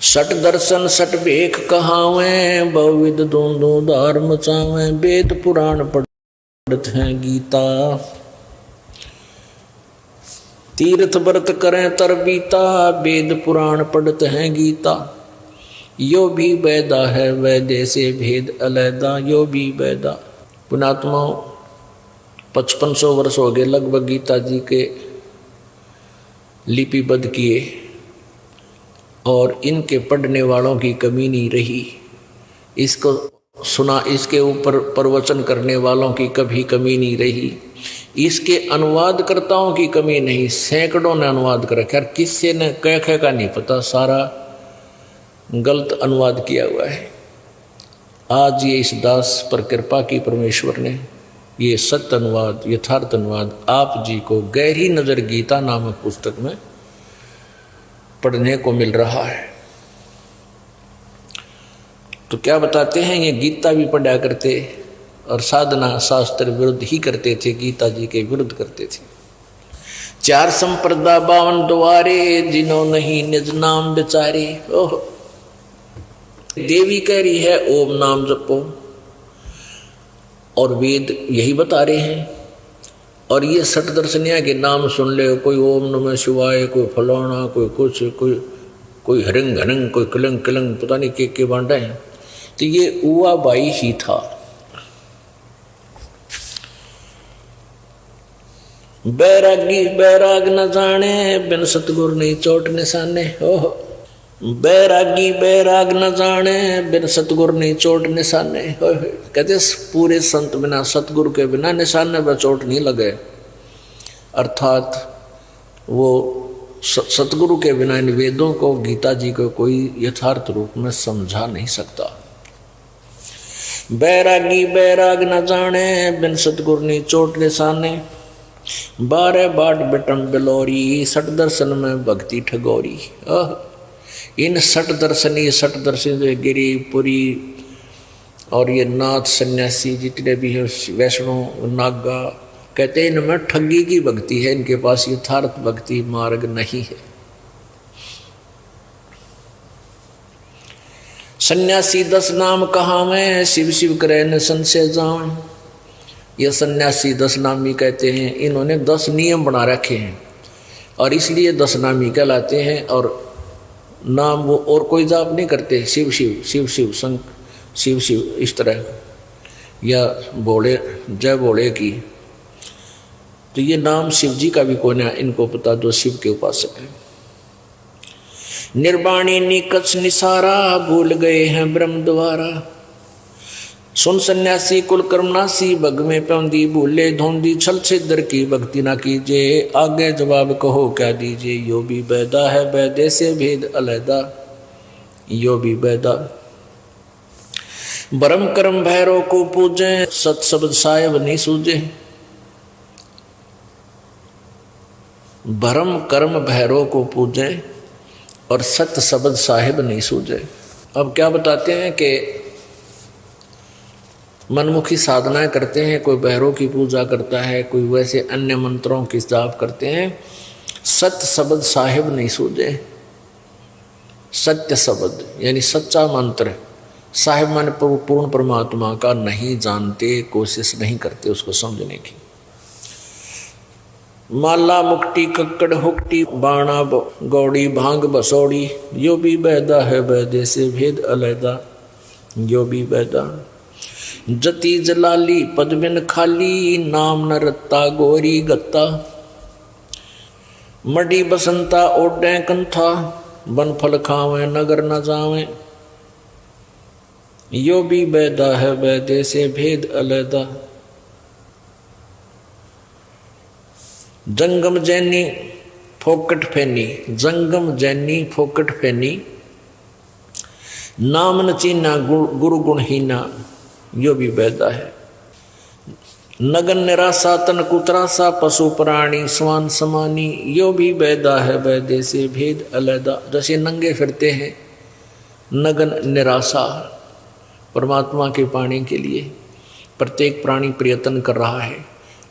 सट दर्शन सट भेख कहावे, बहुविध दोनों धार मचावे। वेद पुराण पढ़त हैं गीता, तीर्थ व्रत करें तर बीता। वेद पुराण पढ़त हैं गीता, यो भी वैदा है वैदे से भेद अलैदा। यो भी वैदा। पुणात्मा 5500 वर्ष हो गए लगभग गीता जी के लिपिबद्ध किए, और इनके पढ़ने वालों की कमी नहीं रही। इसको सुना, इसके ऊपर प्रवचन करने वालों की कभी कमी नहीं रही। इसके अनुवादकर्ताओं की कमी नहीं, सैकड़ों ने अनुवाद कर रखा। किससे ने कह का नहीं पता, सारा गलत अनुवाद किया हुआ है। आज ये इस दास पर कृपा की परमेश्वर ने ये सत्य अनुवाद, यथार्थ अनुवाद आप जी को गहरी नजर गीता नामक पुस्तक में पढ़ने को मिल रहा है। तो क्या बताते हैं, ये गीता भी पढ़ा करते और साधना शास्त्र विरुद्ध ही करते थे, गीता जी के विरुद्ध करते थे। 4 संप्रदा 52 द्वारे, जिन्हों नहीं निज नाम बेचारे। ओह, देवी कह रही है ओम नाम जपो, और वेद यही बता रहे हैं। और ये सठ दर्शनिया के नाम सुन ले, कोई ओम नमः शिवाय, कोई फलाना, कोई कुछ, कोई हरिंग हरिंग, कोई कलंग कलंग, पता नहीं के बांटा है। तो ये उवा बाई ही था। बैरागी बैराग न जाने, बिन सतगुर नहीं चोट निशाने। ओह, बैरागी बैराग न जाने, बिन सतगुर नहीं चोट निशाने। कहते पूरे संत बिना सतगुरु के बिना निशाने पर चोट नहीं लगे। अर्थात वो सतगुरु के बिना इन वेदों को, गीता जी को कोई यथार्थ रूप में समझा नहीं सकता। बैरागी बैराग न जाने, बिन सतगुर नहीं चोट निशाने। 12 बाट बिटम बिलोरी, सठ दर्शन में भक्ति ठगोरी। इन सठ दर्शन गिरी पुरी और ये नाथ सन्यासी जितने भी हैं, वैष्णव नागा, कहते हैं इनमें ठगी की भक्ति है, इनके पास यथार्थ भक्ति मार्ग नहीं है। सन्यासी 10 नाम कहा मैं, शिव शिव करे न संशय जाऊं। ये सन्यासी 10 नामी कहते हैं, इन्होंने 10 नियम बना रखे हैं और इसलिए 10 नामी कहलाते हैं। और नाम वो और कोई जाप नहीं करते, शिव शिव शिव शिव शिव शिव इस तरह, या भोले जय भोले की। तो ये नाम शिव जी का भी कौन है, इनको पता जो शिव के उपासक है। निर्वाणी निकच निसारा, भूल गए हैं ब्रह्म द्वारा। सुन सन्यासी कुल कर्मनासी, बग में पौंदी भूले धोंदी। छल छिद्र की भक्ति ना कीजिए, आगे जवाब कहो क्या दीजिए। यो भी बैदा है बैदे से भेद अलैदा। यो भी बैदा। भरम कर्म भैरव को पूजे, सत शब्द साहेब नहीं सूझे। भरम कर्म भैरव को पूजे और सत्य शब्द साहिब नहीं सूझे। अब क्या बताते हैं कि मनमुखी साधनाएं करते हैं, कोई भैरव की पूजा करता है, कोई वैसे अन्य मंत्रों की जाप करते हैं। सत्य शब्द साहिब नहीं सूझे। सत्य शब्द यानी सच्चा मंत्र, साहिब माने पूर्ण परमात्मा का नहीं जानते, कोशिश नहीं करते उसको समझने की। माला मुक्ति कक्कड़ हुक्ति, बाणा गौड़ी भांग बसौड़ी। यो भी बैदा है बैदे से भेद अलैदा। यो भी बैदा। जति जलाली पद बिन खाली, नाम न रत्ता गोरी गत्ता। मडी बसंता ओढ़े कंथा, बन फल खावे नगर न जावे। यो भी बैदा है बैदे से भेद अलैदा। जंगम जैनी फोकट फैनी, जंगम जैनी फोकट फैनी। नाम न चीना गुरु गुणहीना। यो भी बैदा है। नगन निराशा तन कुतरासा, पशु प्राणी स्वान समानी। यो भी बैदा है बैदे से भेद अलैदा। जैसे नंगे फिरते हैं, नगन निराशा, परमात्मा के पाने के लिए प्रत्येक प्राणी प्रयत्न कर रहा है,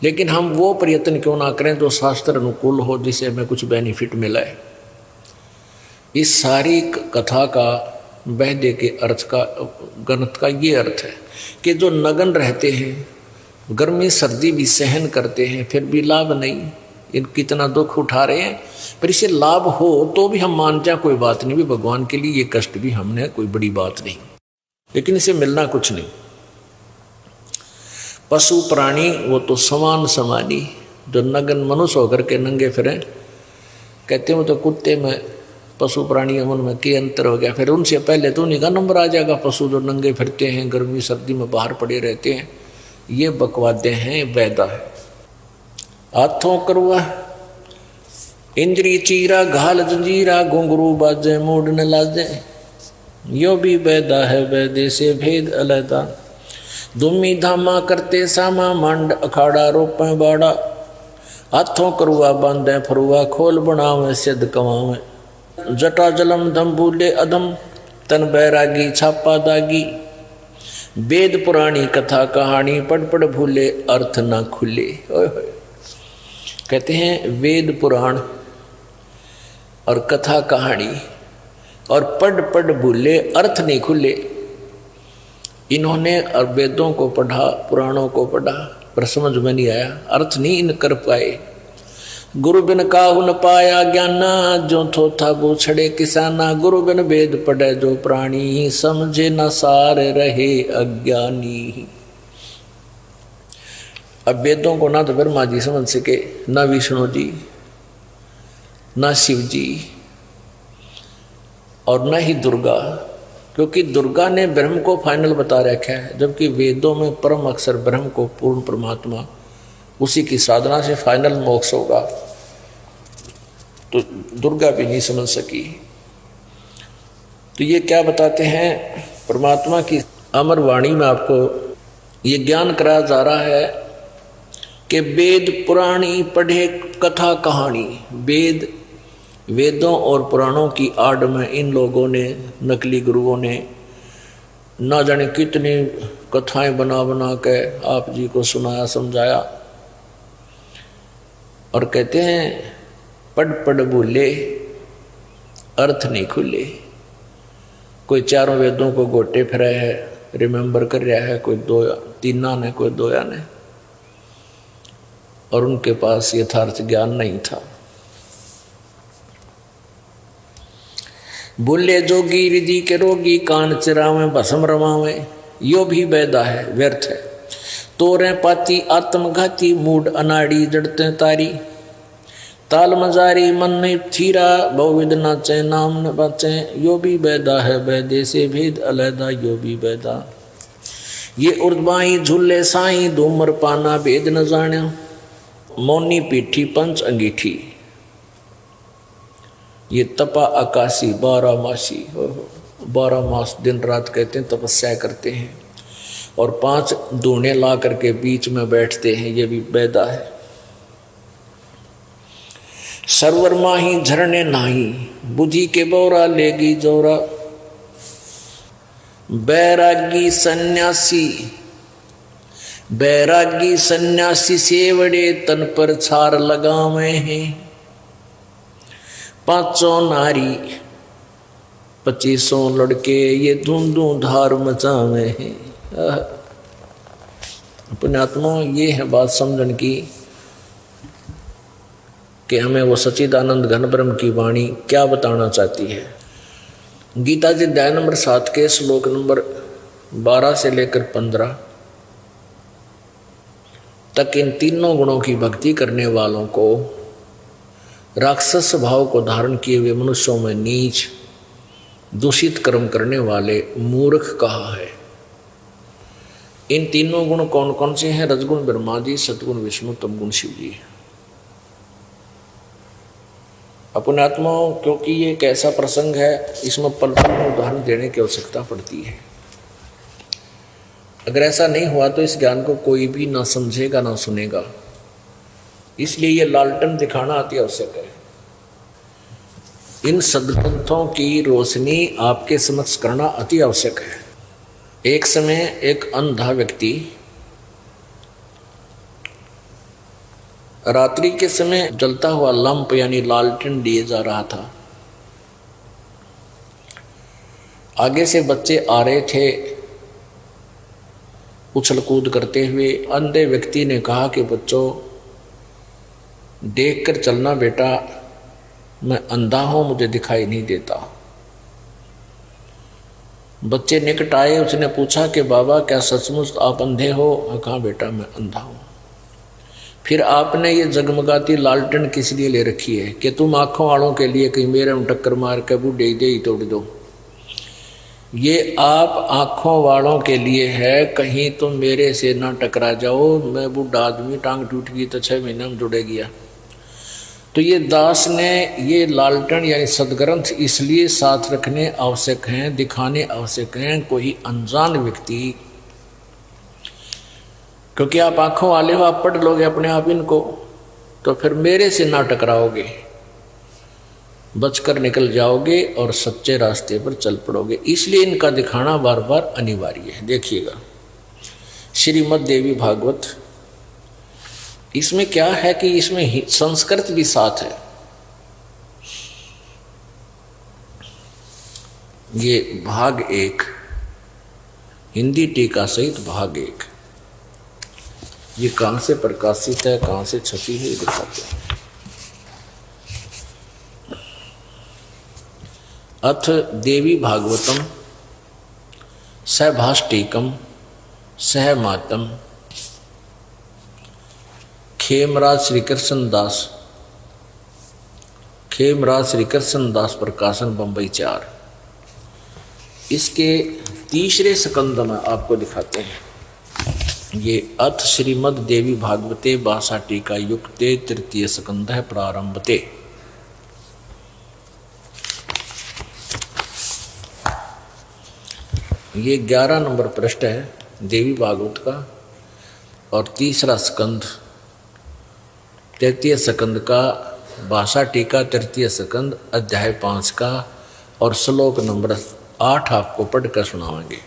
लेकिन हम वो प्रयत्न क्यों ना करें जो शास्त्र अनुकूल हो, जिसे हमें कुछ बेनिफिट मिला है। इस सारी कथा का वैद्य के अर्थ का ग्रंथ का ये अर्थ है कि जो नग्न रहते हैं, गर्मी सर्दी भी सहन करते हैं, फिर भी लाभ नहीं, इन कितना दुख उठा रहे हैं, पर इसे लाभ हो तो भी हम मान जाए कोई बात नहीं, भी भगवान के लिए ये कष्ट भी हमने कोई बड़ी बात नहीं, लेकिन इसे मिलना कुछ नहीं। पशु प्राणी वो तो समान समानी, जो नग्न मनुष्य होकर के नंगे फिरे, कहते हैं वो तो कुत्ते में पशु प्राणी अमन में क्या अंतर हो गया, फिर उनसे पहले तो उन्हीं का नंबर आ जाएगा। पशु जो नंगे फिरते हैं, गर्मी सर्दी में बाहर पड़े रहते हैं, ये बकवादे हैं, वैदा है। हाथों करवा इंद्री चीरा घाल जंजीरा, घुंघरू बाजे मूड न लाजे, यो भी वैदा है वैदे से भेद अलैदा। दुमी धामा करते सामा, मांड अखाड़ा रोपे बाड़ा, हाथों करुआ बांधे फरुआ, खोल बनावे सिद्ध कमावे। जटा जलम धम भूले अधम, तन बैरागी छापा दागी, वेद पुराणी कथा कहानी, पढ़ पढ़ भूले अर्थ ना खुले। कहते हैं वेद पुराण और कथा कहानी और पढ़ पढ़ भूले अर्थ नहीं खुले। इन्होंने वेदों को पढ़ा, पुराणों को पढ़ा, पर समझ में नहीं आया, अर्थ नहीं इन कर पाए। गुरु बिन काहु न पाया ज्ञाना, जो थो था वो छड़े किसाना। गुरु बिन वेद पढ़े जो प्राणी, समझे न सार रहे अज्ञानी। अब वेदों को ना तो ब्रह्मा जी समझ सके, ना विष्णु जी, ना शिव जी, और न ही दुर्गा, क्योंकि दुर्गा ने ब्रह्म को फाइनल बता रखा है, जबकि वेदों में परम अक्षर ब्रह्म को, पूर्ण परमात्मा, उसी की साधना से फाइनल मोक्ष होगा, तो दुर्गा भी नहीं समझ सकी। तो ये क्या बताते हैं, परमात्मा की अमर वाणी में आपको ये ज्ञान कराया जा रहा है कि वेद पुराणी पढ़े कथा कहानी। वेदों और पुराणों की आड़ में इन लोगों ने, नकली गुरुओं ने, ना जाने कितनी कथाएं बना बना के आप जी को सुनाया समझाया, और कहते हैं पढ़ पढ़ भूले अर्थ नहीं खुले। कोई चारों वेदों को गोटे फिरा है, रिमेंबर कर रहा है, कोई दो तीना ने, कोई दोया ने, और उनके पास यथार्थ ज्ञान नहीं था। भूले जोगी रिधि के रोगी, कान चिरावे भस्म रमावे, यो भी वैदा है व्यर्थ है। तोरे पाती आत्मघाती, मूड अनाड़ी जड़ते तारी, ताल मजारी मन नहीं थीरा, बहुविध नाचे नाम न बाचे, यो भी वैदा है वैदे से भेद अलैदा, यो भी वैदा। ये उर्दबाई झूले साई, धूमर पाना भेद न जाण्या, मौनी पीठी पंच अंगीठी, ये तपा आकाशी 12 मासी, 12 मास दिन रात कहते हैं तपस्या करते हैं, और 5 दूने ला करके बीच में बैठते हैं, ये भी वैदा है। सरवर माही झरने नाही, बुद्धि के बोरा लेगी जोरा, बैरागी सन्यासी सेवड़े तन पर छार लगावे हैं, 500 नारी 2500 लड़के ये धूम धार मचावे हैं। पुण्यात्मा, ये है बात समझन की कि हमें वो सच्चिदानंद घन ब्रह्म की वाणी क्या बताना चाहती है। गीता जी अध्याय नंबर 7 के श्लोक नंबर 12 से लेकर 15 तक इन तीनों गुणों की भक्ति करने वालों को, राक्षस भाव को धारण किए हुए मनुष्यों में नीच दूषित कर्म करने वाले मूर्ख कहा है। इन तीनों गुण कौन कौन से हैं? रजगुण ब्रह्मा जी, सतगुण विष्णु, तमगुण शिव जी। अपनात्माओं, क्योंकि ये एक ऐसा प्रसंग है, इसमें पल पल में उदाहरण देने की आवश्यकता पड़ती है। अगर ऐसा नहीं हुआ तो इस ज्ञान को कोई भी ना समझेगा ना सुनेगा, इसलिए ये लालटन दिखाना अति आवश्यक है। इन सदग्रंथों की रोशनी आपके समक्ष करना अति आवश्यक है। एक समय एक अंधा व्यक्ति रात्रि के समय जलता हुआ लंप यानी लालटेन लिए जा रहा था। आगे से बच्चे आ रहे थे उछल कूद करते हुए। अंधे व्यक्ति ने कहा कि बच्चों देख कर चलना बेटा, मैं अंधा हूं, मुझे दिखाई नहीं देता। बच्चे निकट आए, उसने पूछा कि बाबा क्या सचमुच आप अंधे हो? कहा बेटा मैं अंधा हूं। फिर आपने ये जगमगाती लालटेन किस लिए ले रखी है? कि तुम आंखों वालों के लिए कहीं मेरे में टक्कर मार के बूढ़े दे ही तोड़ दो। ये आप आंखों वालों के लिए है, कहीं तुम मेरे से ना टकरा जाओ। मैं बूढ़ा आदमी, टांग टूट गई तो 6 महीने में जुड़े गया। तो ये दास ने ये लालटेन यानी सदग्रंथ इसलिए साथ रखने आवश्यक हैं, दिखाने आवश्यक हैं कोई अनजान व्यक्ति, क्योंकि आप आंखों वाले हो, आप पढ़ लोगे अपने आप इनको तो फिर मेरे से ना टकराओगे, बचकर निकल जाओगे और सच्चे रास्ते पर चल पड़ोगे। इसलिए इनका दिखाना बार बार अनिवार्य है। देखिएगा श्रीमद् देवी भागवत, इसमें क्या है कि इसमें संस्कृत भी साथ है। ये भाग 1 हिंदी टीका सहित भाग 1, ये कहां से प्रकाशित है, कहां से छपी है, ये दिखाते हैं। अथ देवी भागवतम सहभाष्टिकम सहमातम खेमराज श्री कृष्ण दास प्रकाशन बंबई 4। इसके तीसरे स्कंद में आपको दिखाते हैं। ये अथ श्रीमद् देवी भागवते भाषा टीका युक्ते तृतीय स्कंद है प्रारंभते। ये 11 नंबर पृष्ठ है देवी भागवत का और तीसरा स्कंद तृतीय स्कंद का, भाषा टीका तृतीय स्कंद अध्याय 5 का और श्लोक नंबर 8 आपको पढ़कर सुनाएंगे।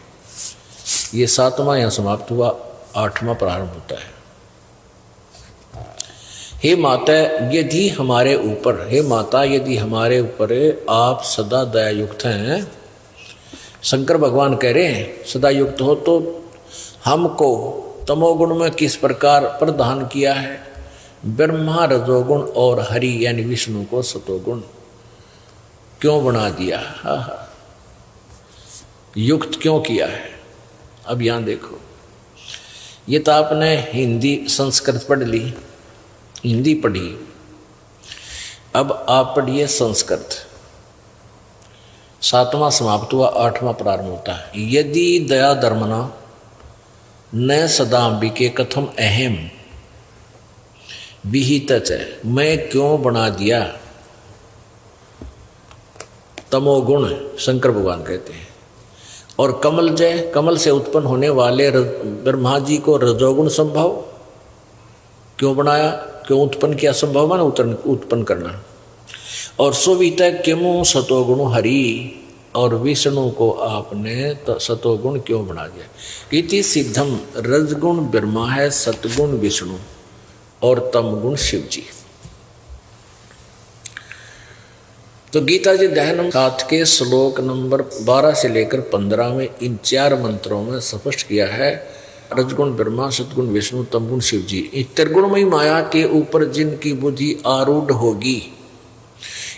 ये 7वां यहाँ समाप्त हुआ, 8वां प्रारंभ होता है। हे माता यदि हमारे ऊपर, हे माता यदि हमारे ऊपर आप सदा दया युक्त हैं, शंकर भगवान कह रहे हैं सदा युक्त हो, तो हमको तमोगुण में किस प्रकार प्रदान किया है? ब्रह्मा रजोगुण और हरि यानी विष्णु को सतोगुण क्यों बना दिया? युक्त क्यों किया है? अब यहां देखो, ये तो आपने हिंदी संस्कृत पढ़ ली, हिंदी पढ़ी, अब आप पढ़िए संस्कृत। 7वां समाप्त हुआ, 8वां प्रारंभ होता है। यदि दया धर्मना न सदाम्बिके कथम अहम विहित है, मैं क्यों बना दिया तमोगुण, शंकर भगवान कहते हैं। और कमल जय, कमल से उत्पन्न होने वाले ब्रह्मा जी को रजोगुण संभव क्यों बनाया, क्यों उत्पन्न किया? संभव माना उत्पन्न करना। और सुवित किमु सतोगुण हरि, और विष्णु को आपने सतोगुण क्यों बना दिया? इति सिद्धम, रजगुण ब्रह्मा है, सतगुण विष्णु और तमगुण शिव जी। तो गीता जी अध्याय नंबर 7 के श्लोक नंबर 12 से लेकर 15 में इन 4 मंत्रों में स्पष्ट किया है रजगुण ब्रह्मा, सतगुण विष्णु, तमगुण शिव जी। इस त्रिगुणमयी माया के ऊपर जिनकी बुद्धि आरूढ़ होगी,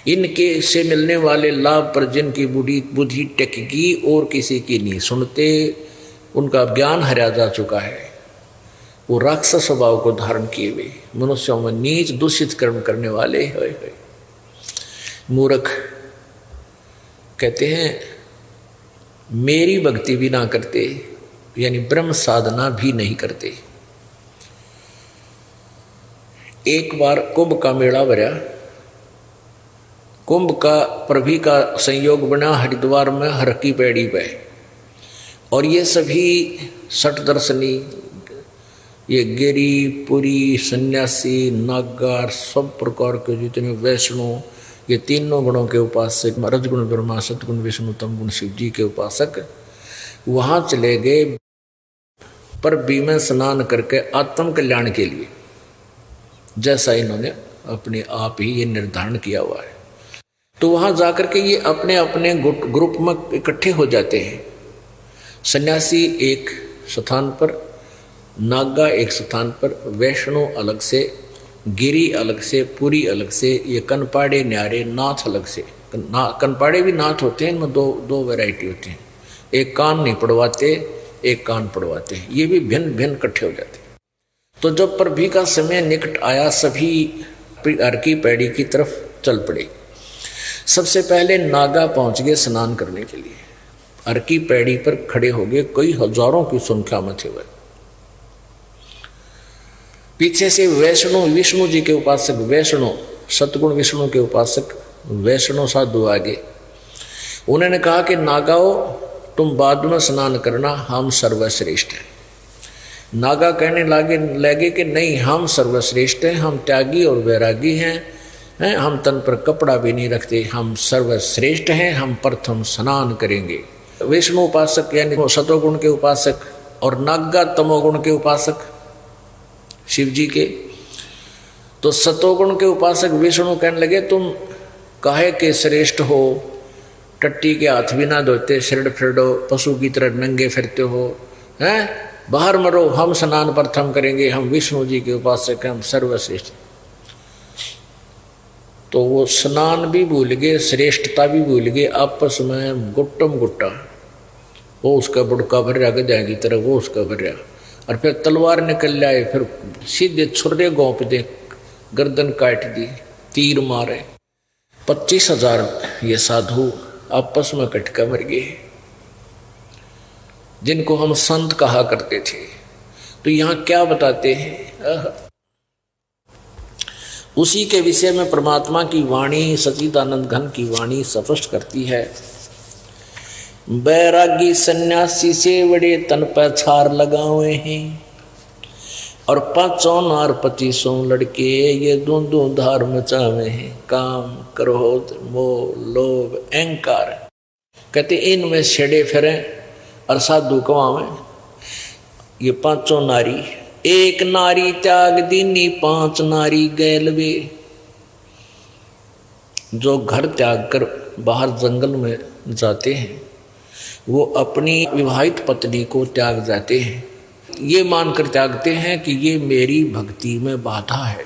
इनके से मिलने वाले लाभ पर जिनकी बुद्धि टेकेगी और किसी की नहीं सुनते, उनका ज्ञान हरा जा चुका है, वो राक्षस स्वभाव को धारण किए हुए मनुष्यों में नीच दूषित कर्म करने वाले है। मूर्ख कहते हैं मेरी भक्ति भी ना करते, यानी ब्रह्म साधना भी नहीं करते। एक बार कुंभ का मेला भरा, कुंभ का प्रभु का संयोग बना हरिद्वार में हर की पैड़ी पे, और ये सभी सठ दर्शनी, ये गिरी पुरी सन्यासी नागार सब प्रकार के जितने वैष्णव, ये तीनों गुणों के उपासक, रजगुण ब्रह्मा, सतगुण विष्णु, तमगुण शिव जी के उपासक वहां चले गए पर बीमे स्नान करके आत्म कल्याण के लिए, जैसा इन्होंने अपने आप ही ये निर्धारण किया हुआ है। तो वहां जाकर के ये अपने अपने ग्रुप में इकट्ठे हो जाते हैं। सन्यासी एक स्थान पर, नागा एक स्थान पर, वैष्णो अलग से, गिरी अलग से, पुरी अलग से, ये कनपाड़े न्यारे नाथ अलग से। कनपाड़े भी नाथ होते हैं, इनमें दो वैरायटी होती हैं, एक कान नहीं पड़वाते, एक कान पड़वाते हैं, ये भी भिन्न भिन्न इकट्ठे हो जाते हैं। तो जब प्रभु का समय निकट आया, सभी अर्की पैड़ी की तरफ चल पड़े। सबसे पहले नागा पहुंच गए स्नान करने के लिए, अर्की पैड़ी पर खड़े हो गए, कई हजारों की संख्या में थे वह। पीछे से वैष्णो, विष्णु जी के उपासक वैष्णो, सतगुण विष्णु के उपासक वैष्णो साधु आगे। उन्होंने कहा कि नागाओ तुम बाद में स्नान करना, हम सर्वश्रेष्ठ हैं। नागा कहने लगे कि नहीं, हम सर्वश्रेष्ठ हैं, हम त्यागी और वैरागी हैं, हम तन पर कपड़ा भी नहीं रखते, हम सर्वश्रेष्ठ हैं, हम प्रथम स्नान करेंगे। विष्णु उपासक यानी सतोगुण के उपासक और नागा तमोगुण के उपासक शिव जी के। तो सतोगुण के उपासक विष्णु कहने लगे तुम काहे के श्रेष्ठ हो, टट्टी के हाथ भी ना धोते, शरण फिरडो, पशु की तरह नंगे फिरते हो, हैं, बाहर मरो, हम स्नान प्रथम करेंगे, हम विष्णु जी के उपासक हैं, हम सर्वश्रेष्ठ। तो वो स्नान भी भूल गए, श्रेष्ठता भी भूल गए, आपस में गुट्टम गुट्टा, वो उसका बुड़का भर रहा गधा की तरह, वो उसका भर रहा, और फिर तलवार निकल आए, फिर सीधे छुर्रे गोंप दे, गर्दन काट दी, तीर मारे। 25,000 ये साधु आपस में कटका मर गए, जिनको हम संत कहा करते थे। तो यहाँ क्या बताते हैं, उसी के विषय में परमात्मा की वाणी, सच्चिदानंद घन की वाणी स्पष्ट करती है। बैरागी सन्यासी से बड़े तन पर छार लगावे हैं, और 5 नार 25 लड़के ये दो धार मचावे हैं, काम क्रोध मोह लोभ अहंकार। कहते इनमें छेड़े फिरे और साधु कवावे। ये 5 नारी, एक नारी त्याग दीनी 5 नारी गैलवे। जो घर त्याग कर बाहर जंगल में जाते हैं, वो अपनी विवाहित पत्नी को त्याग जाते हैं, ये मानकर त्यागते हैं कि ये मेरी भक्ति में बाधा है।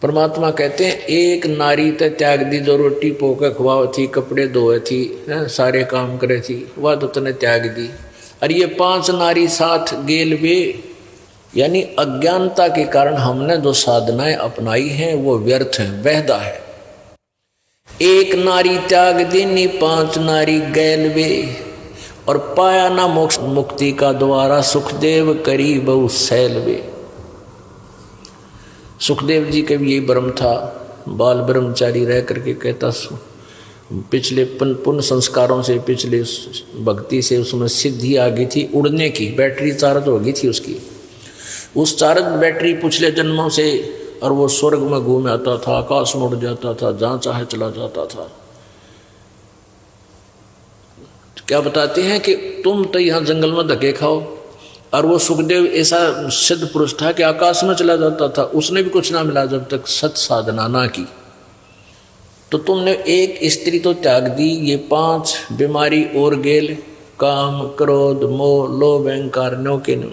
परमात्मा कहते हैं एक नारी ते त्याग दी, जो रोटी पोके खुआव थी, कपड़े धोए थी, सारे काम करे थी, वह तो तने त्याग दी। और ये 5 नारी साथ गेल वे, यानी अज्ञानता के कारण हमने जो साधनाएं अपनाई हैं वो व्यर्थ है, वहदा है। एक नारी त्याग दीनी 5 नारी गैल वे, और पाया ना मोक्ष मुक्ति का द्वारा, सुखदेव करी बहु सैलवे। सुखदेव जी के भी यही भ्रम था, बाल ब्रह्मचारी रह करके कहता पिछले पुण्य संस्कारों से, पिछले भक्ति से उसमें सिद्धि आ गई थी, उड़ने की बैटरी चार्ज हो गई थी उसकी। उस चार्ज बैटरी पिछले जन्मों से, और वो स्वर्ग में घूम आता था, आकाश में उड़ जाता था, जहाँ चाहे चला जाता था। क्या बताते हैं कि तुम तो यहाँ जंगल में धक्के खाओ, और वो सुखदेव ऐसा सिद्ध पुरुष था कि आकाश में चला जाता था, उसने भी कुछ ना मिला जब तक सत साधना ना की। तो तुमने एक स्त्री तो त्याग दी, ये 5 बीमारी और गेल, काम क्रोध मोह लोभ अहंकार नो के नो।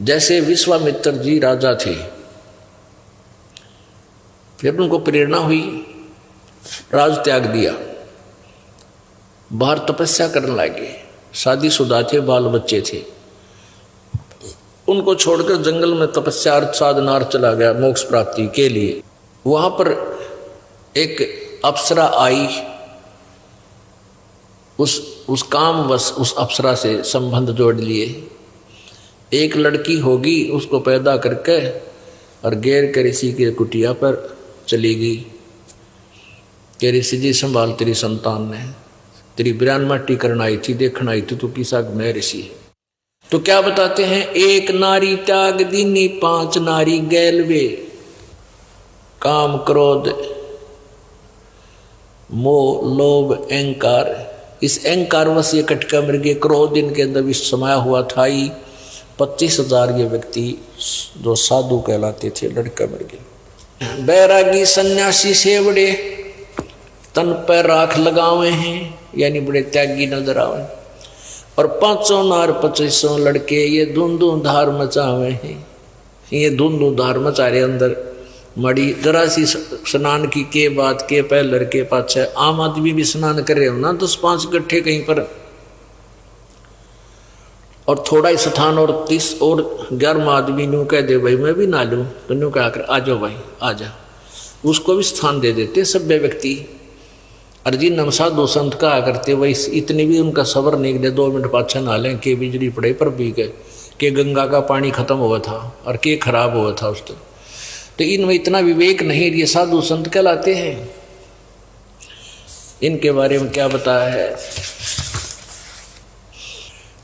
जैसे विश्वामित्र जी राजा थे, फिर उनको प्रेरणा हुई, राज त्याग दिया, बाहर तपस्या करने लगे, शादीशुदा थे, बाल बच्चे थे, उनको छोड़कर जंगल में तपस्या साधनार्थ चला गया मोक्ष प्राप्ति के लिए। वहां पर एक अप्सरा आई, उस कामवश उस अप्सरा से संबंध जोड़ लिए। एक लड़की होगी, उसको पैदा करके और गैर के ऋषि की कुटिया पर चली गई कि ऋषि जी संभाल, तेरी संतान ने तेरी बिरान माटी करना आई थी, देखना आई थी, तो किसा मैं ऋषि है। तो क्या बताते हैं, एक नारी त्याग दीनी 5 नारी गैलवे, काम क्रोध मोह लोभ अहंकार। इस अहंकार वश ये कटका मर गए, क्रोध इनके अंदर भी समाया हुआ था ही। 25,000 ये व्यक्ति जो साधु कहलाते थे लड़का मर गए। बैरागी सन्यासी से बड़े तन पर राख लगावे हैं, यानी बड़े त्यागी नजर आवे। और 500 नार 2500 लड़के ये धुंधु धार मचावे हैं। ये धुंधु धार मचा रहे अंदर मड़ी जरा सी स्नान की के बात के पहलर के पाछे आम आदमी भी स्नान कर रहे हो ना 10-5 इकट्ठे कहीं पर, और थोड़ा ही स्थान और 30 और 11 आदमी न्यू कह दे भाई मैं भी ना लूँ, तो न्यू कहा कर आ जाओ भाई आ जा, उसको भी स्थान दे देते सभ्य व्यक्ति। अर्जी नमसाधु संत कहा करते भाई इतनी भी उनका सबर नहीं दे 2 मिनट पाछा ना लें के बिजली पड़े पर भी के गंगा का पानी खत्म हुआ था और के खराब हुआ था उस तो इनमें इतना विवेक नहीं, ये साधु संत कहलाते हैं। इनके बारे में क्या बताया है,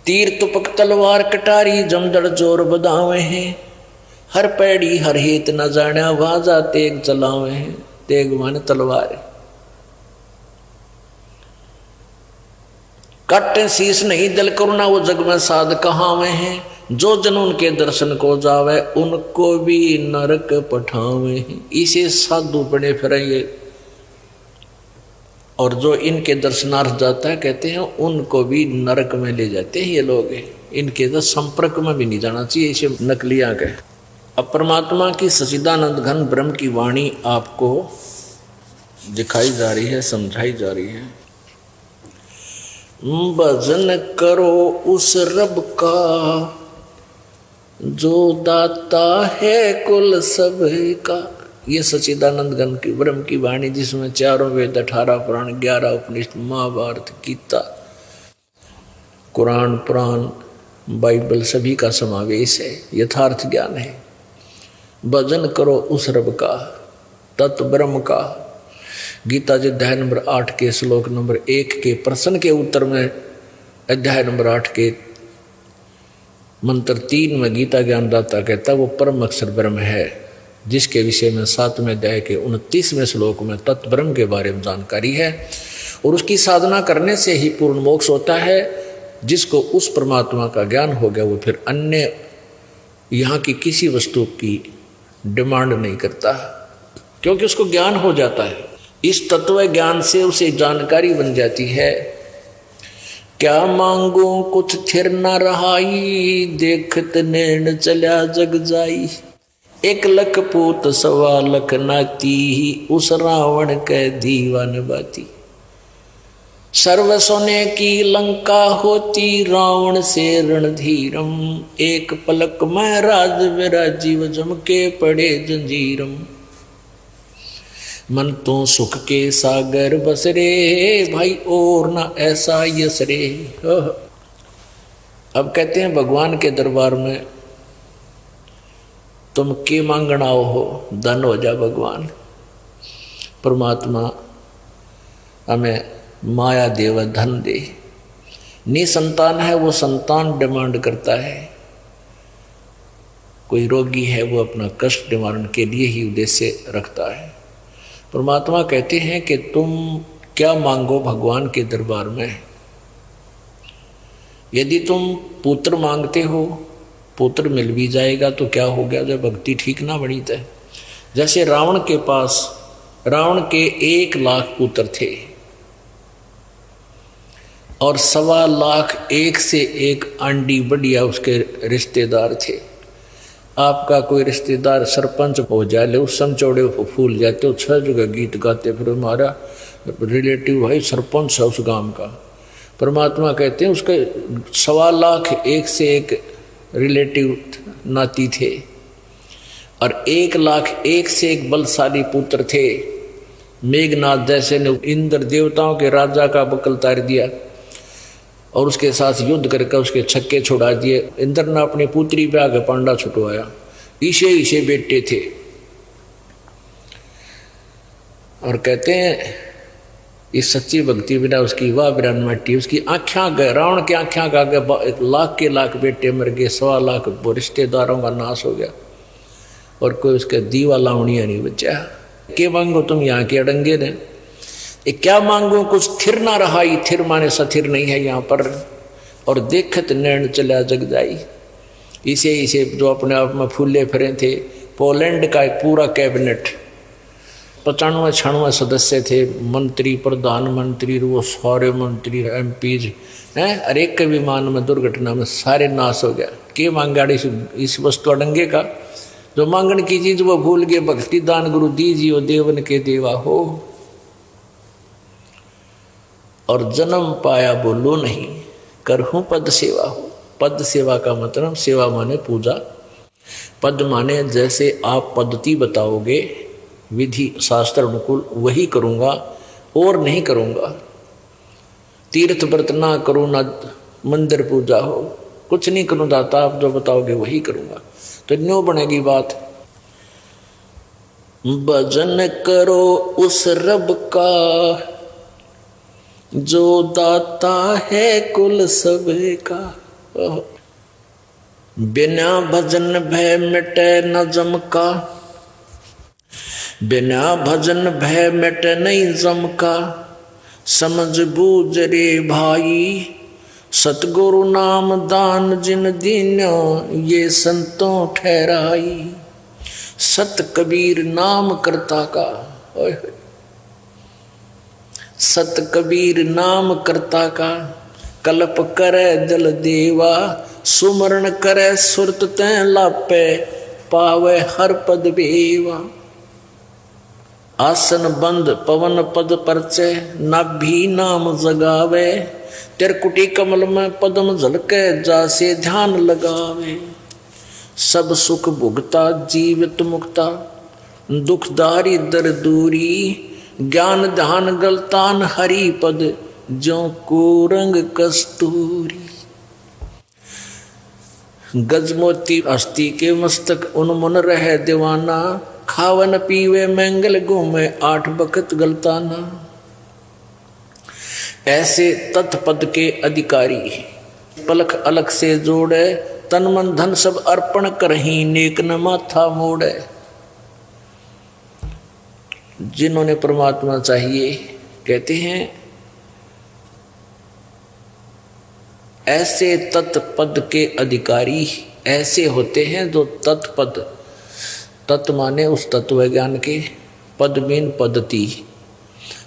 तीर तुपक तलवार कटारी जमदड़ जोर बदावे हैं, हर पैड़ी हर हित न जाना वाजा तेग चलावे हैं। तेग माने तलवार, काटे शीश नहीं दल करुणा वो जग में साध कहावे हैं, जो जन उनके दर्शन को जावे उनको भी नरक पठावे हैं। इसे साधु पड़े फिरेंगे और जो इनके दर्शनार्थ जाता है कहते हैं उनको भी नरक में ले जाते हैं ये लोग। इनके तो संपर्क में भी नहीं जाना चाहिए इसे नकलियां के। अब परमात्मा की सच्चिदानंद घन ब्रह्म की वाणी आपको दिखाई जा रही है, समझाई जा रही है। भजन करो उस रब का जो दाता है कुल सब का। ये सच्चिदानंद घन की ब्रह्म की वाणी जिसमें 4 वेद 18 पुराण 11 उपनिषद महाभारत गीता कुरान पुराण बाइबल सभी का समावेश है, यथार्थ ज्ञान है। भजन करो उस रब का तत् ब्रह्म का। गीता जी अध्याय नंबर 8 के श्लोक नंबर 1 के प्रश्न के उत्तर में अध्याय नंबर 8 के मंत्र 3 में गीता ज्ञानदाता कहता वो परम अक्षर ब्रह्म है, जिसके विषय में 7वें अध्याय के 29वें श्लोक में तत् ब्रह्म के बारे में जानकारी है। और उसकी साधना करने से ही पूर्ण मोक्ष होता है। जिसको उस परमात्मा का ज्ञान हो गया वो फिर अन्य यहाँ की किसी वस्तु की डिमांड नहीं करता, क्योंकि उसको ज्ञान हो जाता है। इस तत्व ज्ञान से उसे जानकारी बन जाती है। क्या मांगो कुछ थिर न रहाई, देखत नैन चल्या जग जाई। 1 लख पूत 1.25 लाख नाती, उस रावण के दीवान बाती। सर्व सोने की लंका होती, रावण से रणधीरम। 1 पलक में राज विराजीव, जम के पड़े जंजीरम। मन तो सुख के सागर बसरे, भाई और ना ऐसा यसरे। अब कहते हैं भगवान के दरबार में तुम के मांगना हो, धन हो जा भगवान। परमात्मा हमें माया देव धन दे। निसंतान है वो संतान डिमांड करता है। कोई रोगी है वो अपना कष्ट निवारण के लिए ही उद्देश्य रखता है। परमात्मा कहते हैं कि तुम क्या मांगो भगवान के दरबार में। यदि तुम पुत्र मांगते हो, पुत्र मिल भी जाएगा तो क्या हो गया जब भक्ति ठीक ना बनी तो। जैसे रावण के पास रावण के 1 लाख पुत्र थे और 1.25 लाख एक से एक आंडी बढ़िया उसके रिश्तेदार थे। आपका कोई रिश्तेदार सरपंच हो जाए, उस समचौड़े फूल जाते हो, 6 जगह गीत गाते, फिर हमारा रिलेटिव भाई सरपंच है उस गांव का। परमात्मा कहते हैं उसके 1.25 लाख एक से एक रिलेटिव नाती थे और 1 लाख एक से एक बलशाली पुत्र थे। मेघनाथ जैसे ने इंद्र देवताओं के राजा का बकल तार दिया और उसके साथ युद्ध करके उसके छक्के छुड़ा दिए। इंद्र ने अपनी पुत्री पे आगे पांडा छुटवाया। ईशे बेटे थे और कहते हैं इस सच्ची भक्ति बिना उसकी वाह बिरान मट्टी। उसकी आँखें गए, रावण की आँखें का गए, 1 लाख के लाख बेटे मर गए, 1.25 लाख रिश्तेदारों का नाश हो गया और कोई उसके दीवा लावणिया नहीं बचा। के मांगो तुम यहाँ के अड़ंगे ने, क्या मांगो कुछ थिर ना रहाई। थिर माने सथिर नहीं है यहाँ पर। और देखत नैन चला जग जाई। इसे जो अपने आप में फूले फिरे थे, पोलैंड का एक पूरा कैबिनेट 95 96 सदस्य थे, मंत्री, प्रधानमंत्री, वो सारे मंत्री, एमपीज हैं, हर एक के विमान में दुर्घटना में सारे नाश हो गया। के मांगाड़ी इस वस्तु अडंगे का, जो मांगन की चीज वो भूल गए। भक्ति दान गुरु दीजियो, देवन के देवा हो। और जन्म पाया बोलो नहीं, करहूं पद सेवा हो। पद सेवा का मतलब, सेवा माने पूजा, पद माने जैसे आप पद्धति बताओगे विधि शास्त्र अनुकूल वही करूँगा और नहीं करूँगा। तीर्थ व्रत ना करूँ, ना मंदिर पूजा हो, कुछ नहीं करूँ दाता, आप जो बताओगे वही करूँगा। तो न्यों बनेगी बात। भजन करो उस रब का जो दाता है कुल सबका। बिना भजन भय मिटे न जम का, बिना भजन भय मिटे नहीं जम का। समझ बूझ रे भाई, सतगुरु नाम दान जिन दीन्यो, ये संतों ठहराई। सत कबीर नाम करता का, सत कबीर नाम करता का। कल्प करे दल देवा, सुमरण करे सुरत तैं लापे, पावे हर पद बेवा। आसन बंद पवन पद परचे, नाभि नाम जगावे। तिरकुटी कमल में पद्म झलके, जासे ध्यान लगावे। सब सुख भुगता जीवित मुक्ता, दुखदारी दर दूरी। ज्ञान ध्यान गलतान हरि पद, जो को रंग कस्तूरी। गजमोती हस्ती के मस्तक उन्मुन रहे दीवाना। खावन पीवे मंगल घूमे, 8 बखत गलताना। ऐसे तत्पद के अधिकारी, पलक अलग से जोड़े। तन मन धन सब अर्पण करही, नेक न माथा मोड़े। जिन्होंने परमात्मा चाहिए, कहते हैं ऐसे तत्पद के अधिकारी ऐसे होते हैं जो तत्पद, तत्व माने उस तत्व ज्ञान के, पद मीन पद्धति,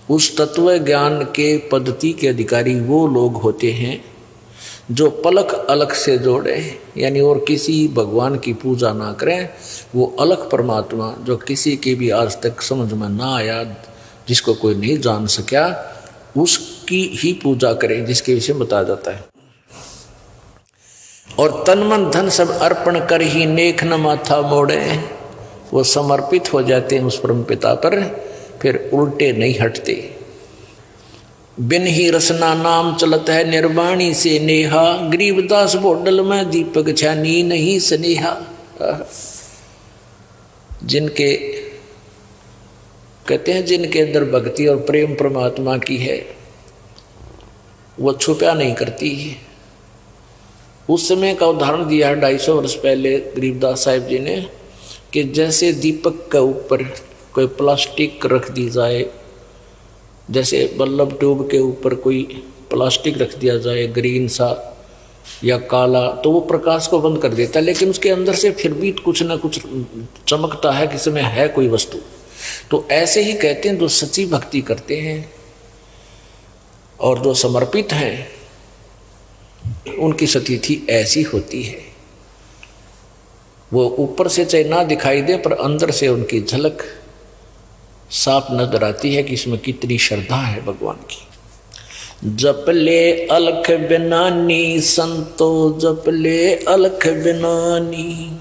उस तत्व ज्ञान के पद्धति के अधिकारी वो लोग होते हैं जो पलक अलग से जोड़े, यानी और किसी भगवान की पूजा ना करें। वो अलग परमात्मा जो किसी की भी आज तक समझ में ना आया, जिसको कोई नहीं जान सका, उसकी ही पूजा करें, जिसके विषय में बताया जाता है। और तन मन धन सब अर्पण कर ही, नेक न माथा मोड़े। वो समर्पित हो जाते हैं उस परम पिता पर, फिर उल्टे नहीं हटते। बिन ही रसना नाम चलत है, निर्वाणी से नेहा। गरीबदास बोडल में दीपक छानी नहीं स्नेहा। जिनके कहते हैं जिनके अंदर भक्ति और प्रेम परमात्मा की है, वो छुपा नहीं करती। उस समय का उदाहरण दिया है 250 वर्ष पहले गरीबदास साहिब जी ने, कि जैसे दीपक के ऊपर कोई प्लास्टिक रख दी जाए, जैसे बल्लभ ट्यूब के ऊपर कोई प्लास्टिक रख दिया जाए ग्रीन सा या काला, तो वो प्रकाश को बंद कर देता है, लेकिन उसके अंदर से फिर भी कुछ ना कुछ चमकता है कि इसमें है कोई वस्तु। तो ऐसे ही कहते हैं जो सच्ची भक्ति करते हैं और जो समर्पित हैं, उनकी स्थिति ऐसी होती है। वो ऊपर से चाहे ना दिखाई दे, पर अंदर से उनकी झलक साफ नजर आती है कि इसमें कितनी श्रद्धा है भगवान की। जप ले अलख बिनानी संतो, जप ले अलख बिनानी।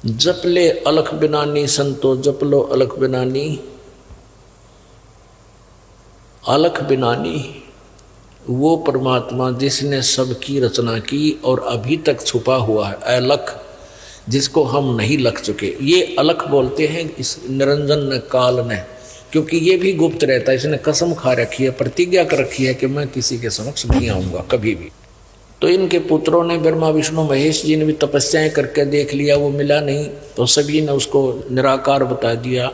जप ले अलख बिनानी संतो, जप लो अलख बिनानी। अलख बिनानी वो परमात्मा जिसने सबकी रचना की और अभी तक छुपा हुआ है, अलख, जिसको हम नहीं लख चुके। ये अलख बोलते हैं इस निरंजन काल ने, क्योंकि ये भी गुप्त रहता है। इसने कसम खा रखी है, प्रतिज्ञा कर रखी है कि मैं किसी के समक्ष नहीं आऊँगा कभी भी। तो इनके पुत्रों ने, ब्रह्मा विष्णु महेश जी ने भी तपस्याएं करके देख लिया, वो मिला नहीं, तो सभी ने उसको निराकार बता दिया।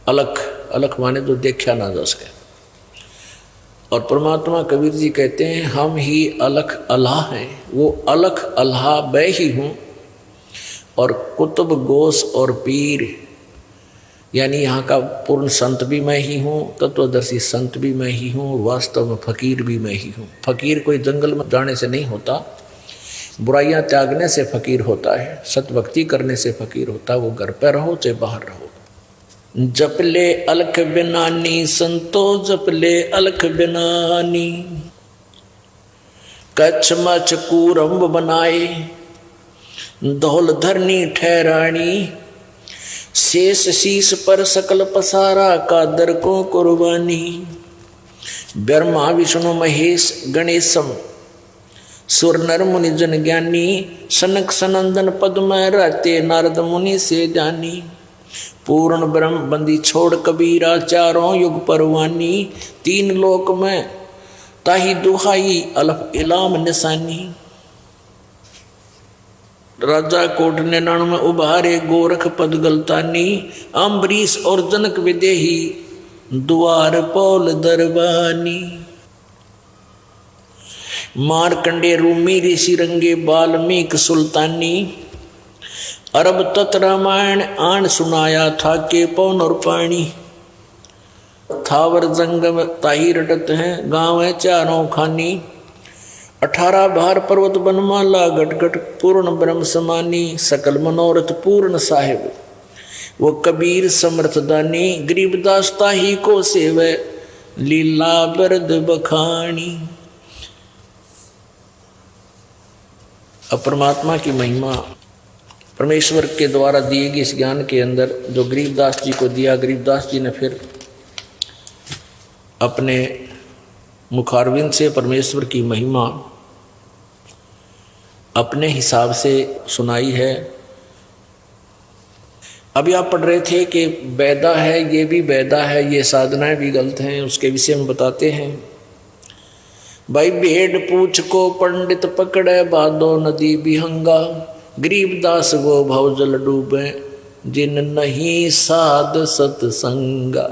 अलख, अलख माने जो देखा ना जा सके। और परमात्मा कबीर जी कहते हैं हम ही अलख अल्लाह हैं। वो अलख अल्लाह मैं ही हूँ। और कुतुब गोस और पीर यानी यहाँ का पूर्ण संत भी मैं ही हूँ, तत्वदर्शी संत भी मैं ही हूँ, वास्तव में फकीर भी मैं ही हूँ। फकीर कोई जंगल में जाने से नहीं होता, बुराइयां त्यागने से फकीर होता है, सतभक्ति करने से फकीर होता है। वो घर पे रहो चाहे बाहर रहो। जप ले अलख बिनानी संतो, जप ले अलख बिनानी, कच्छ मच कूरम्ब बनाए, धौल धरनी ठहरानी, शेष शीस पर सकल पसारा, कादर को कुर्बानी। ब्रह्मा विष्णु महेश गणेशम, सुर नर मुनि जन ज्ञानी, सनक सनंदन पद में रहते, नारद मुनि से जानी। पूर्ण ब्रह्म बंदी छोड़ कबीरा, चारों युग परवानी, तीन लोक में ताही दुहाई, अलफ इलाम निशानी। राजा कोट ने नण में उभारे, गोरख पद गलतानी, अम्बरीश और जनक विदेही, द्वार पौल दरबानी। मारकंडे रूमी ऋषि रंगे, वाल्मीकि सुल्तानी, अरब तत् रामायण आन सुनाया था के पौन और पानी। थावर जंगम ताही रटत हैं, गाँव है चारों खानी, 18 भार पर्वत बनमाला, गटगट पूर्ण ब्रह्म समानी। सकल मनोरथ पूर्ण साहिब, वो कबीर समर्थ दानी, गरीबदास ताही को सेवे, लीला बरद बखानी। अब परमात्मा की महिमा परमेश्वर के द्वारा दिए गए इस ज्ञान के अंदर जो गरीबदास जी को दिया, गरीबदास जी ने फिर अपने मुखारविंद से परमेश्वर की महिमा अपने हिसाब से सुनाई है। अभी आप पढ़ रहे थे कि बैदा है, ये भी बैदा है, ये साधनाएं भी गलत हैं, उसके विषय में बताते हैं। भाई भेड़ पूछ को पंडित पकड़े, बादो नदी बिहंगा, गरीबदास वो भव जल डूबे, जिन नहीं साध सत्संगा।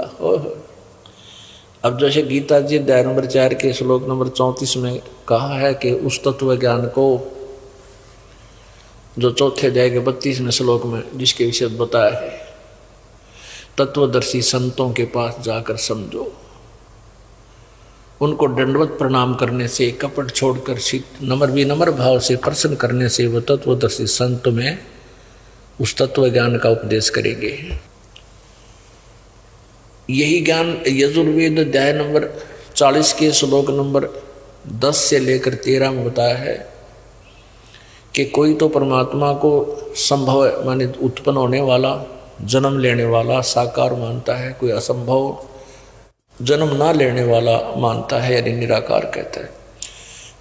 अब जैसे गीता जी अध्याय नंबर 4 के श्लोक नंबर 34 में कहा है कि उस तत्व ज्ञान को जो चौथे अध्याय के 32वें श्लोक में जिसके विषय बताया है, तत्वदर्शी संतों के पास जाकर समझो, उनको दंडवत प्रणाम करने से, कपट छोड़कर नम्र विनम्र भाव से प्रसन्न करने से वो तत्वदर्शी संत में उस तत्व ज्ञान का उपदेश करेंगे। यही ज्ञान यजुर्वेद अध्याय नंबर 40 के श्लोक नंबर 10 से लेकर 13 में बताया है कि कोई तो परमात्मा को संभव माने उत्पन्न होने वाला, जन्म लेने वाला साकार मानता है, कोई असंभव जन्म ना लेने वाला मानता है, यानी निराकार कहता है।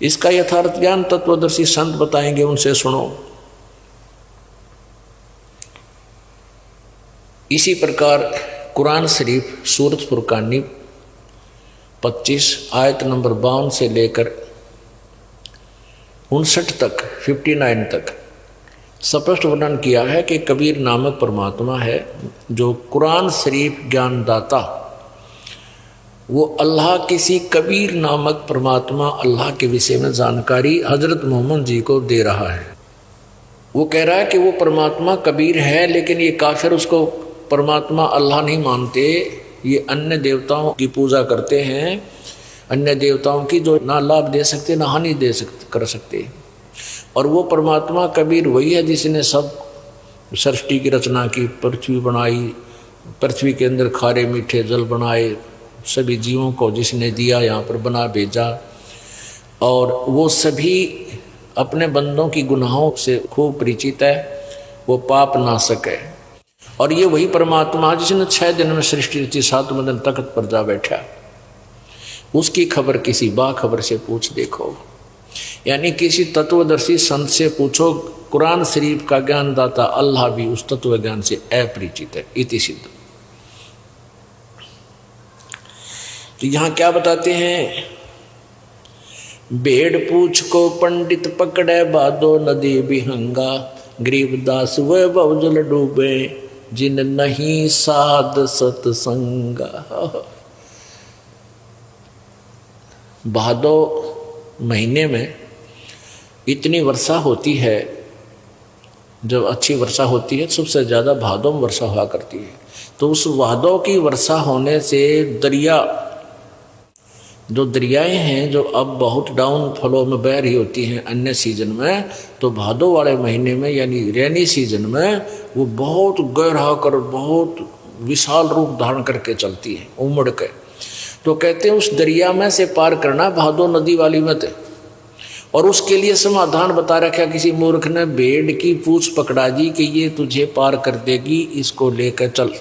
इसका यथार्थ ज्ञान तत्वदर्शी संत बताएंगे, उनसे सुनो। इसी प्रकार कुरान शरीफ सूरत फुरकानी 25 आयत नंबर 52 से लेकर 59 तक 59 तक स्पष्ट वर्णन किया है कि कबीर नामक परमात्मा है जो कुरान शरीफ ज्ञानदाता, वो अल्लाह किसी कबीर नामक परमात्मा अल्लाह के विषय में जानकारी हजरत मोहम्मद जी को दे रहा है। वो कह रहा है कि वो परमात्मा कबीर है, लेकिन ये काफिर उसको परमात्मा अल्लाह नहीं मानते, ये अन्य देवताओं की पूजा करते हैं, अन्य देवताओं की जो ना लाभ दे सकते ना हानि कर सकते। और वो परमात्मा कबीर वही है जिसने सब सृष्टि की रचना की, पृथ्वी बनाई, पृथ्वी के अंदर खारे मीठे जल बनाए, सभी जीवों को जिसने दिया यहाँ पर बना भेजा, और वो सभी अपने बंदों की गुनाहों से खूब परिचित है, वो पाप ना सके। और ये वही परमात्मा जिसने 6 दिन में सृष्टि रची, 7वें दिन तख्त पर जा बैठा, उसकी खबर किसी बाखबर से पूछ देखो, यानी किसी तत्वदर्शी संत से पूछो। कुरान शरीफ का ज्ञानदाता अल्लाह भी उस तत्व ज्ञान से अपरिचित है, इति सिद्ध। तो यहाँ क्या बताते हैं, भेड़ पूछ को पंडित पकड़े, बादो नदी बिहंगा, गरीबदास वह भवजल डूबे, जिन नहीं साध सत्संगा। भादो महीने में इतनी वर्षा होती है, जब अच्छी वर्षा होती है सबसे ज़्यादा भादों में वर्षा हुआ करती है। तो उस भादों की वर्षा होने से दरिया, जो दरियाएं हैं जो अब बहुत डाउन फ्लो में बह रही होती हैं अन्य सीजन में, तो भादों वाले महीने में यानी रेनी सीजन में वो बहुत गहरा कर बहुत विशाल रूप धारण करके चलती है उमड़ के। तो कहते हैं उस दरिया में से पार करना भादो नदी वाली मत। और उसके लिए समाधान बता रखा किसी मूर्ख ने, भेड़ की पूंछ पकड़ा दी कि ये तुझे पार कर देगी, इसको लेकर चल।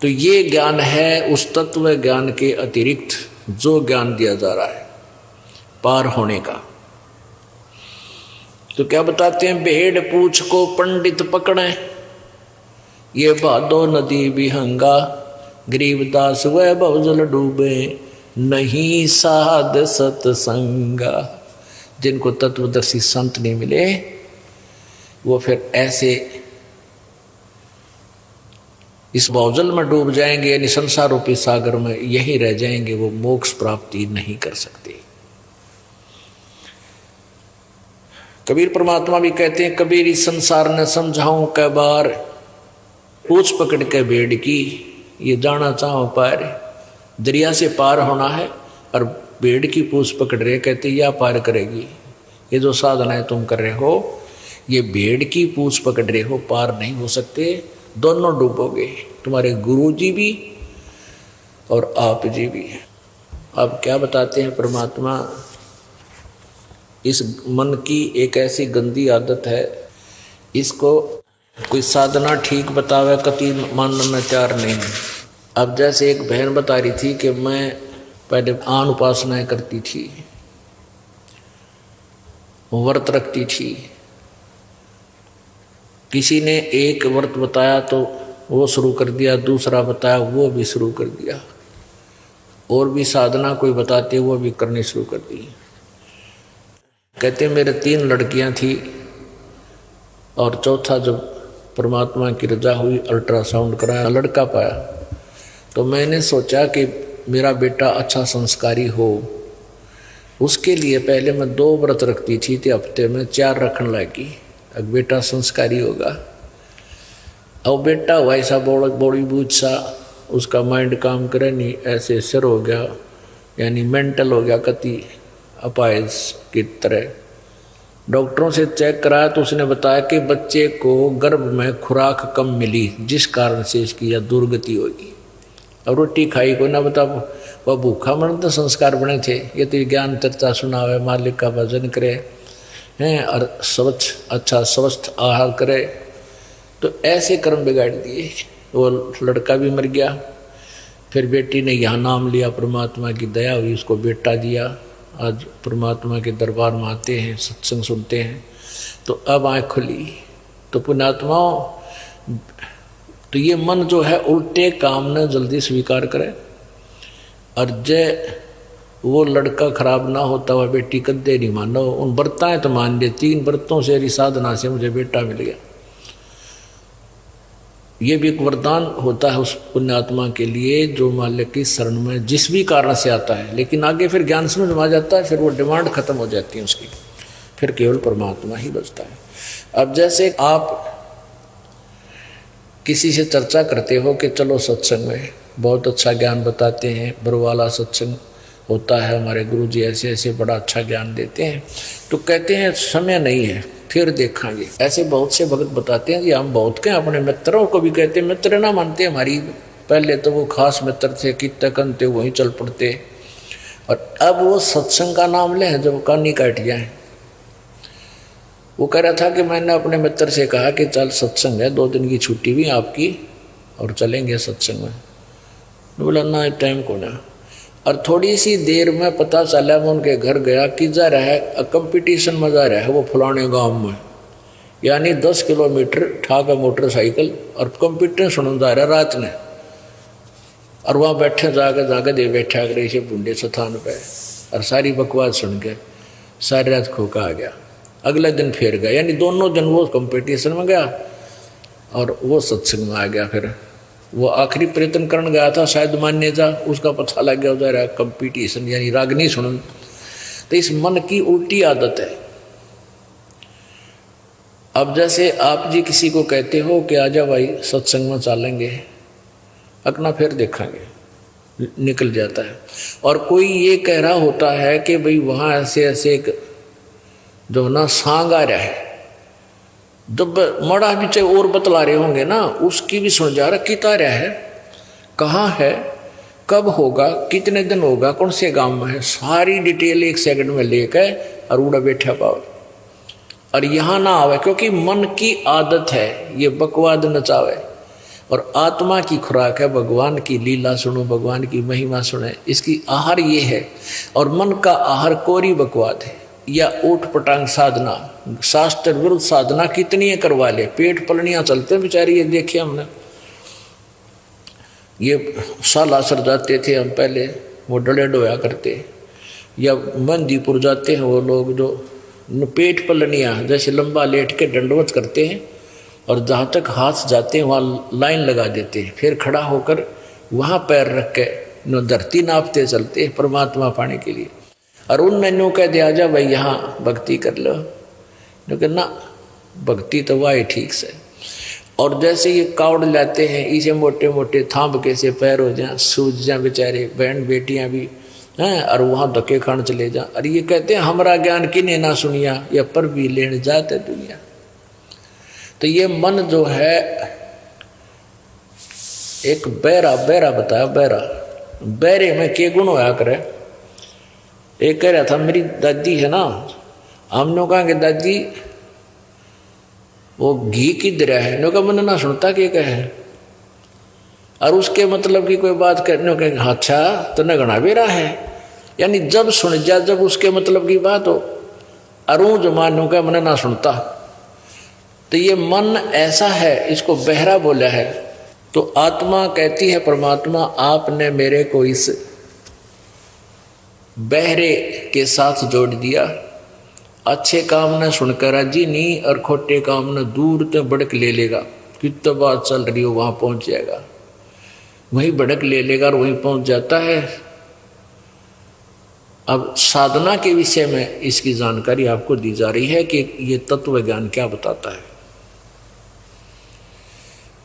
तो ये ज्ञान है उस तत्व ज्ञान के अतिरिक्त जो ज्ञान दिया जा रहा है पार होने का। तो क्या बताते हैं, भेड़ पूंछ को पंडित पकड़े, ये भादो नदी विहंगा, गरीबदास वैभव जल डूबे, नहीं साध सत्संगा। जिनको तत्वदर्शी संत नहीं मिले वो फिर ऐसे इस बाउजल में डूब जाएंगे, यानी संसार रूपी सागर में यही रह जाएंगे, वो मोक्ष प्राप्ति नहीं कर सकते। कबीर परमात्मा भी कहते हैं, कबीर इस संसार ने समझाऊं कै बार, पूछ पकड़ के भेड़ की ये जाना चाहो पार। दरिया से पार होना है और भेड़ की पूछ पकड़ रहे, कहते या पार करेगी। ये जो साधनाएं तुम कर रहे हो ये भेड़ की पूछ पकड़ रहे हो, पार नहीं हो सकते, दोनों डूबोगे, तुम्हारे गुरु जी भी और आप जी भी। अब क्या बताते हैं परमात्मा, इस मन की एक ऐसी गंदी आदत है, इसको कोई साधना ठीक बतावे कति मानने में तैयार नहीं है। अब जैसे एक बहन बता रही थी कि मैं पहले आन उपासनाएं करती थी, व्रत रखती थी, किसी ने एक व्रत बताया तो वो शुरू कर दिया, दूसरा बताया वो भी शुरू कर दिया, और भी साधना कोई बताते वो भी करनी शुरू कर दी। कहते मेरे 3 लड़कियां थी और चौथा जब परमात्मा की रजा हुई अल्ट्रासाउंड कराया, लड़का पाया। तो मैंने सोचा कि मेरा बेटा अच्छा संस्कारी हो, उसके लिए पहले मैं 2 व्रत रखती थी, तो हफ्ते में 4 रखने लगी। अब बेटा संस्कारी होगा। अब बेटा वैसा बड़ी बूझ सा, उसका माइंड काम करे नहीं, ऐसे सिर हो गया, यानी मेंटल हो गया, कति अपाहिज की तरह। डॉक्टरों से चेक कराया तो उसने बताया कि बच्चे को गर्भ में खुराक कम मिली, जिस कारण से इसकी यह दुर्गति होगी। अब रोटी खाई को ना बता, वह भूखा मरण तो संस्कार बने थे। ये तो ज्ञान चर्चा सुनावे, मालिक का भजन करे हैं और स्वच्छ अच्छा स्वस्थ आहार करे, तो ऐसे कर्म बिगाड़ दिए। वो लड़का भी मर गया। फिर बेटी ने यहाँ नाम लिया, परमात्मा की दया हुई, उसको बेटा दिया। आज परमात्मा के दरबार में आते हैं, सत्संग सुनते हैं, तो अब आँख खुली। तो पुण्यात्माओं, तो ये मन जो है उल्टे काम न जल्दी स्वीकार करे, और जय वो लड़का खराब ना होता वह बेटी कद्दे नहीं मानो। उन व्रताएं तो मान लिए, 3 व्रतों से साधना से मुझे बेटा मिल गया। ये भी एक वरदान होता है उस पुण्यात्मा के लिए जो मालिक की शरण में जिस भी कारण से आता है, लेकिन आगे फिर ज्ञान समझ में आ जाता है, फिर वो डिमांड खत्म हो जाती है उसकी, फिर केवल परमात्मा ही बचता है। अब जैसे आप किसी से चर्चा करते हो कि चलो सत्संग में, बहुत अच्छा ज्ञान बताते हैं, बरवाला सत्संग होता है, हमारे गुरु जी ऐसे ऐसे बड़ा अच्छा ज्ञान देते हैं, तो कहते हैं समय नहीं है, फिर देखेंगे। ऐसे बहुत से भगत बताते हैं कि हम बहुत के अपने मित्रों को भी कहते हैं, मित्र ना मानते हमारी, पहले तो वो खास मित्र थे, कितने कनते वहीं चल पड़ते, और अब वो सत्संग का नाम लें जब कानी काट जाए। वो कह रहा था कि मैंने अपने मित्र से कहा कि चल सत्संग है, 2 दिन की छुट्टी भी आपकी और चलेंगे सत्संग में। बोला ना टाइम को ना। और थोड़ी सी देर में पता चला, मैं उनके घर गया कि जा रहा है कंपटीशन में, जा रहा है वो फलाने गांव में, यानी 10 किलोमीटर ठाका मोटरसाइकिल, और कंपटीशन सुन जा रहा रात में, और वहाँ बैठे जाके दे बैठा करे से बूढ़े स्थान पे, और सारी बकवास सुन के सारी रात खोका आ गया। अगले दिन फिर गया, यानी दोनों दिन वो कंपटीशन में गया और वो सत्संग में आ गया। फिर वो आखिरी प्रयत्न करने गया था, शायद मान्य जा, उसका पता लग गया उधर है कंपटीशन, यानी रागनी सुनन। तो इस मन की उल्टी आदत है। अब जैसे आप जी किसी को कहते हो कि आजा भाई सत्संग में चलेंगे, अपना फिर देखेंगे, निकल जाता है। और कोई ये कह रहा होता है कि भाई वहाँ ऐसे ऐसे एक जो ना सांग आ रहा है, जब मड़ा भी चाहे और बतला रहे होंगे ना, उसकी भी सुन जा रहा, किता रहा है, कहाँ है, कब होगा, कितने दिन होगा, कौन से गांव में है, सारी डिटेल 1 सेकंड में लेकर और उड़ा बैठा पाओ। और यहाँ ना आवे, क्योंकि मन की आदत है ये बकवाद नचावे, और आत्मा की खुराक है भगवान की लीला सुनो, भगवान की महिमा सुने, इसकी आहार ये है। और मन का आहार कोरी बकवाद है या ऊट पटांग साधना, शास्त्र विरुद्ध साधना कितनी करवा ले, पेट पलनियाँ चलते बेचारी, ये देखे हमने। ये सालासर जाते थे हम पहले, वो डले डोया करते, या मंदीपुर जाते हैं वो लोग जो पेट पलनियाँ जैसे लंबा लेट के दंडवत करते हैं, और जहाँ तक हाथ जाते हैं वहाँ लाइन लगा देते हैं, फिर खड़ा होकर वहाँ पैर रख के धरती नापते चलते हैं परमात्मा पाने के लिए। और उनने न्यू कह दिया जा भाई यहाँ भक्ति कर लो, लेकिन ना भक्ति तो वाह ठीक से। और जैसे ये कावड़ लाते हैं, इसे मोटे मोटे थांब के से पैर हो जाए, सूझ जाए बेचारे बहन बेटियां भी हैं, और वहाँ धक्के खान चले जा। और ये कहते हैं हमारा ज्ञान किने ना सुनिया, या पर भी लेने जाते दुनिया। तो ये मन जो है एक बहरा बहरा बताया, बहरा बहरे में के गुण होया करे। एक कह रहा था मेरी दादी है ना, हमने कहा कि दादी वो घी किधर है, नो का मन ना सुनता के कहे, और उसके मतलब की कोई बात करने के अच्छा तो न गणा भी रहा है, यानी जब सुन जा, जब उसके मतलब की बात हो, अरू जमानों का मन ना सुनता। तो ये मन ऐसा है, इसको बहरा बोला है। तो आत्मा कहती है परमात्मा आपने मेरे को इस बहरे के साथ जोड़ दिया, अच्छे काम न सुनकर राजी नहीं, और खोटे काम न दूर तक भड़क ले लेगा, कितना बात चल रही हो वहाँ पहुँच जाएगा, वहीं भड़क ले लेगा और वहीं पहुँच जाता है। अब साधना के विषय में इसकी जानकारी आपको दी जा रही है कि ये तत्व ज्ञान क्या बताता है।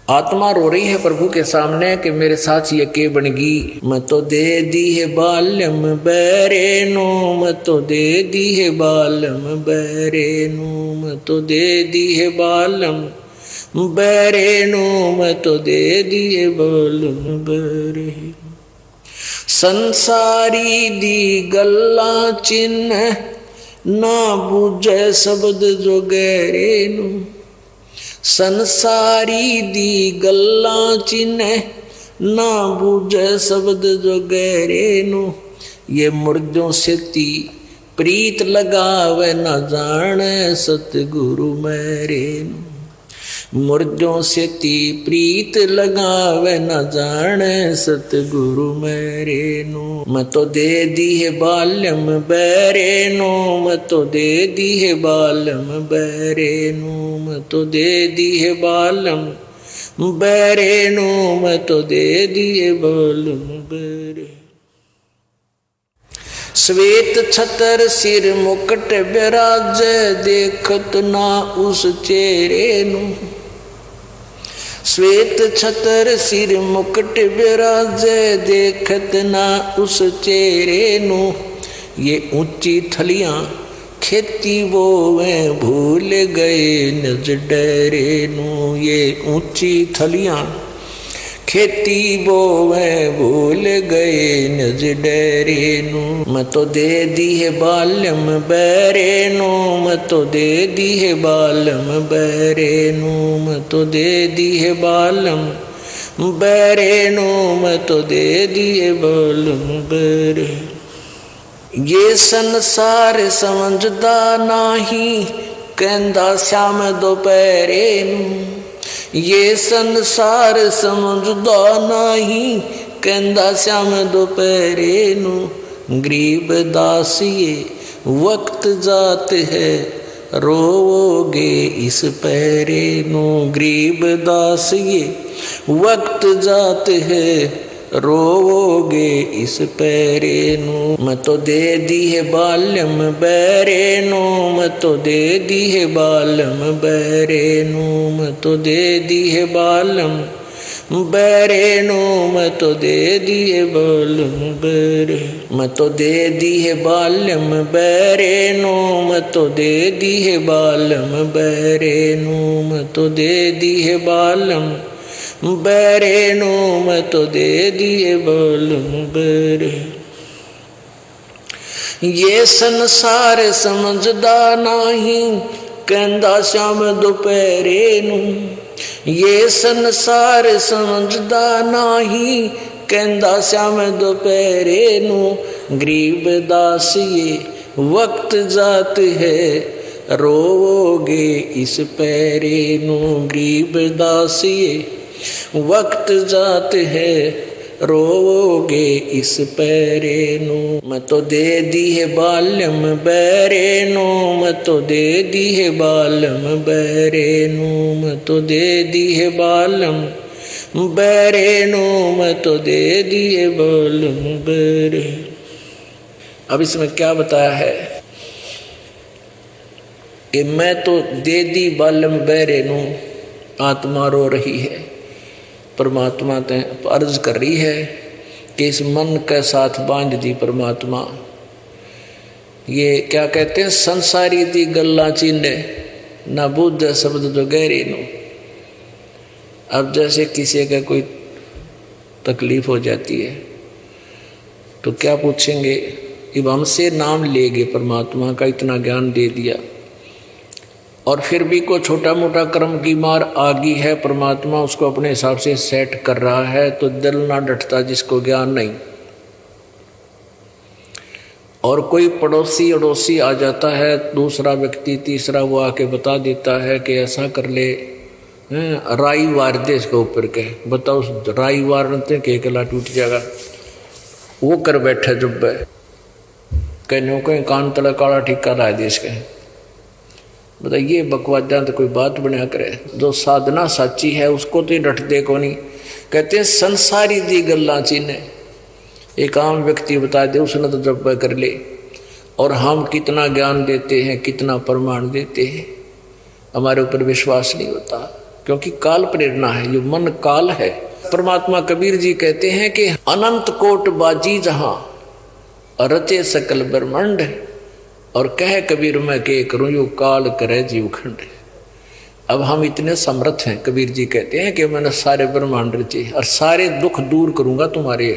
आत्मा रो रही है प्रभु के सामने कि मेरे साथ ये के बनगी, मैं तो दे दी है बाल्यम बैरेनो, मैं तो दे दी है बालम बैरेनो, मैं तो दे दी है बालम बैरेनो, मैं तो दे दी है बालम बैरेनो। संसारी दी गल्ला चिन्ह ना बूझे शब्द जो गहरेनु, संसारी दी गल्ला चिन्ह ना बूझे शब्द जो गहरेनु, ये मुर्दों से ती प्रीत लगावे न जाने सतगुरु मेरेनु, मुर्दों से ती प्रीत लगावे न जाने सतगुरु मेरेनु। मैं तो दे दी है बाल्यम बैरेनु, मैं तो दे दी है बाल्यम बैरेनु, मैं तो दे दी है बाल्यम बैरेनु, मैं तो दे दी है बाल्यम बैरेनु। श्वेत छतर सिर मुकुट विराज, देखत ना उस चेहरे नु, श्वेत छतर सिर मुकुट विराज, देखत ना उस चेहरे नु, ये ऊंची थलियां खेती वो वे भूल गए नज डरे नु, ये ऊंची थलियां खेती बोवे भूल गए नज डरे नु, मैं तो दे दी है बाल्यम बैरेनु, मैं तो दे दी है बाल्यम बैरेनु, मैं तो दे दी है बाल्यम बैरेनु, मैं तो दे दी है बाल्यम बैरेनु। ये संसार समझदा नाही कहंदा श्याम दोपहरे नु, ये संसार समझदा नहीं कहंदा श्याम दोपहरे नु, गरीब दास ये वक्त जात है रोओगे इस पहरे नु, गरीब दास ये वक्त जात है रोवोगे इस पैरे नू। मैं तो दे दी है बाल्यम बैरे नू, मैं तो दे दी है बाल्यम बैरे नू, मैं तो दे दी है बाल्यम बैरे नू, मैं तो दे दी है बाल्यम बैरे, मैं तो दे दी है बाल्यम बैरे नू, मैं तो दे दी है बाल्यम बैरे नू, मैं तो दे दी है बाल्यम बैरे नू, मैं तो दे दी है बाल्यम बैरे। ये संसार समझदा नाही कहंदा श्याम दोपहरे नू, ये संसार समझदा नाही कहंदा श्याम दोपहरे नू। गरीब दास ये वक्त जात है रोवोगे इस पैरे नू, गरीब दास ये वक्त जात है रोवोगे इस पैरे नू। मैं तो दे दी है बाल्यम बैरे नू, मैं तो दे दी है बाल्यम बैरे नू, मैं तो दे दी है बाल्यम बैरे नू, मैं तो दे दी है बाल्यम बैरे। अब इसमें क्या बताया है कि मैं तो दे दी बाल्यम बैरे नू, आत्मा रो रही है, परमात्मा ते अर्ज कर रही है कि इस मन के साथ बांध दी परमात्मा। ये क्या कहते हैं, संसारी दी गल्ला चीने ना बुद्ध शब्द जो गहरी नो। अब जैसे किसी का कोई तकलीफ हो जाती है तो क्या पूछेंगे, अब हमसे नाम लेगे परमात्मा का, इतना ज्ञान दे दिया और फिर भी कोई छोटा मोटा कर्म की मार आ गई है, परमात्मा उसको अपने हिसाब से सेट कर रहा है, तो दिल ना डटता जिसको ज्ञान नहीं। और कोई पड़ोसी अड़ोसी आ जाता है, दूसरा व्यक्ति तीसरा, वो आके बता देता है कि ऐसा कर ले, राई वार दे इसके ऊपर के, बताओ राई वारते के गला टूट जाएगा, वो कर बैठे जब कहने कहीं कान तला काला टिक्का ला दे इसके। बताइए बकवादा तो कोई बात बना करे, जो साधना साची है उसको तो डट दे को नहीं। कहते हैं संसारी दी गल्ला चीने, एक आम व्यक्ति बता दे उसने तो जब कर ले, और हम कितना ज्ञान देते हैं, कितना प्रमाण देते हैं, हमारे ऊपर विश्वास नहीं होता, क्योंकि काल प्रेरणा है, ये मन काल है। परमात्मा कबीर जी कहते हैं कि अनंत कोट बाजी जहां रचे सकल ब्रह्मांड, और कह कबीर मैं के करूं यो काल करे जीवखंड। अब हम इतने समर्थ हैं, कबीर जी कहते हैं कि मैंने सारे ब्रह्मांड रचे और सारे दुख दूर करूंगा तुम्हारे,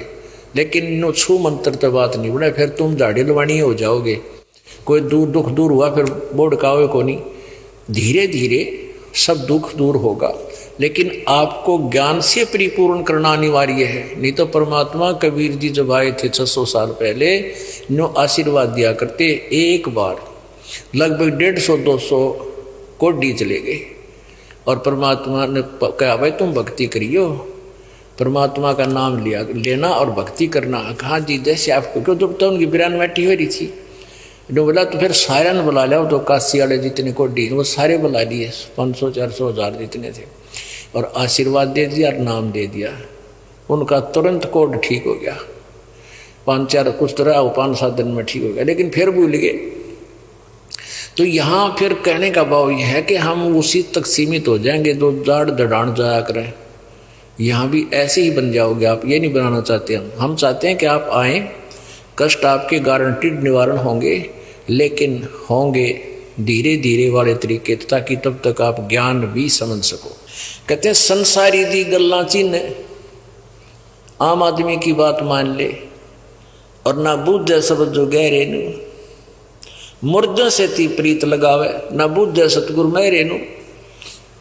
लेकिन नो छू मंत्र तो बात नहीं बने, फिर तुम दाढ़ी लवाणी हो जाओगे। कोई दुख दूर हुआ फिर बोर्ड कावे को नहीं, धीरे धीरे सब दुख दूर होगा, लेकिन आपको ज्ञान से परिपूर्ण करना अनिवार्य है। नहीं तो परमात्मा कबीर जी जब आए थे 600 साल पहले, नो आशीर्वाद दिया करते, एक बार लगभग 150-200 कोडी चले गए और परमात्मा ने कहा भाई तुम भक्ति करियो, परमात्मा का नाम लिया लेना और भक्ति करना। कहा जी जैसे आपको, क्यों जब तो उनकी बिरान बैठी हो रही थी, ने बोला तो फिर सारे ने बुला लिया, तो काशी वाले जितने कोडी वो सारे बुला लिए, 500-400,000 जितने थे, और आशीर्वाद दे दिया और नाम दे दिया। उनका तुरंत कोड ठीक हो गया, 5-4 कुछ तो रहा, वो 5-7 दिन में ठीक हो गया, लेकिन फिर भूल गए। तो यहाँ फिर कहने का भाव यह है कि हम उसी तक सीमित हो जाएंगे जो दाढ़ दड़ान जाया करें। यहाँ भी ऐसे ही बन जाओगे आप, ये नहीं बनाना चाहते हम चाहते हैं कि आप आएँ, कष्ट आपके गारंटीड निवारण होंगे, लेकिन होंगे धीरे धीरे वाले तरीके, ताकि तब तक आप ज्ञान भी समझ सको। कहते हैं संसारी दी गल्ला चिन्ह, आम आदमी की बात मान ले और ना बुझे सब जो गहरे नु, मुर्दों से ती प्रीत लगावे ना बुझे सतगुरु मेरे नु।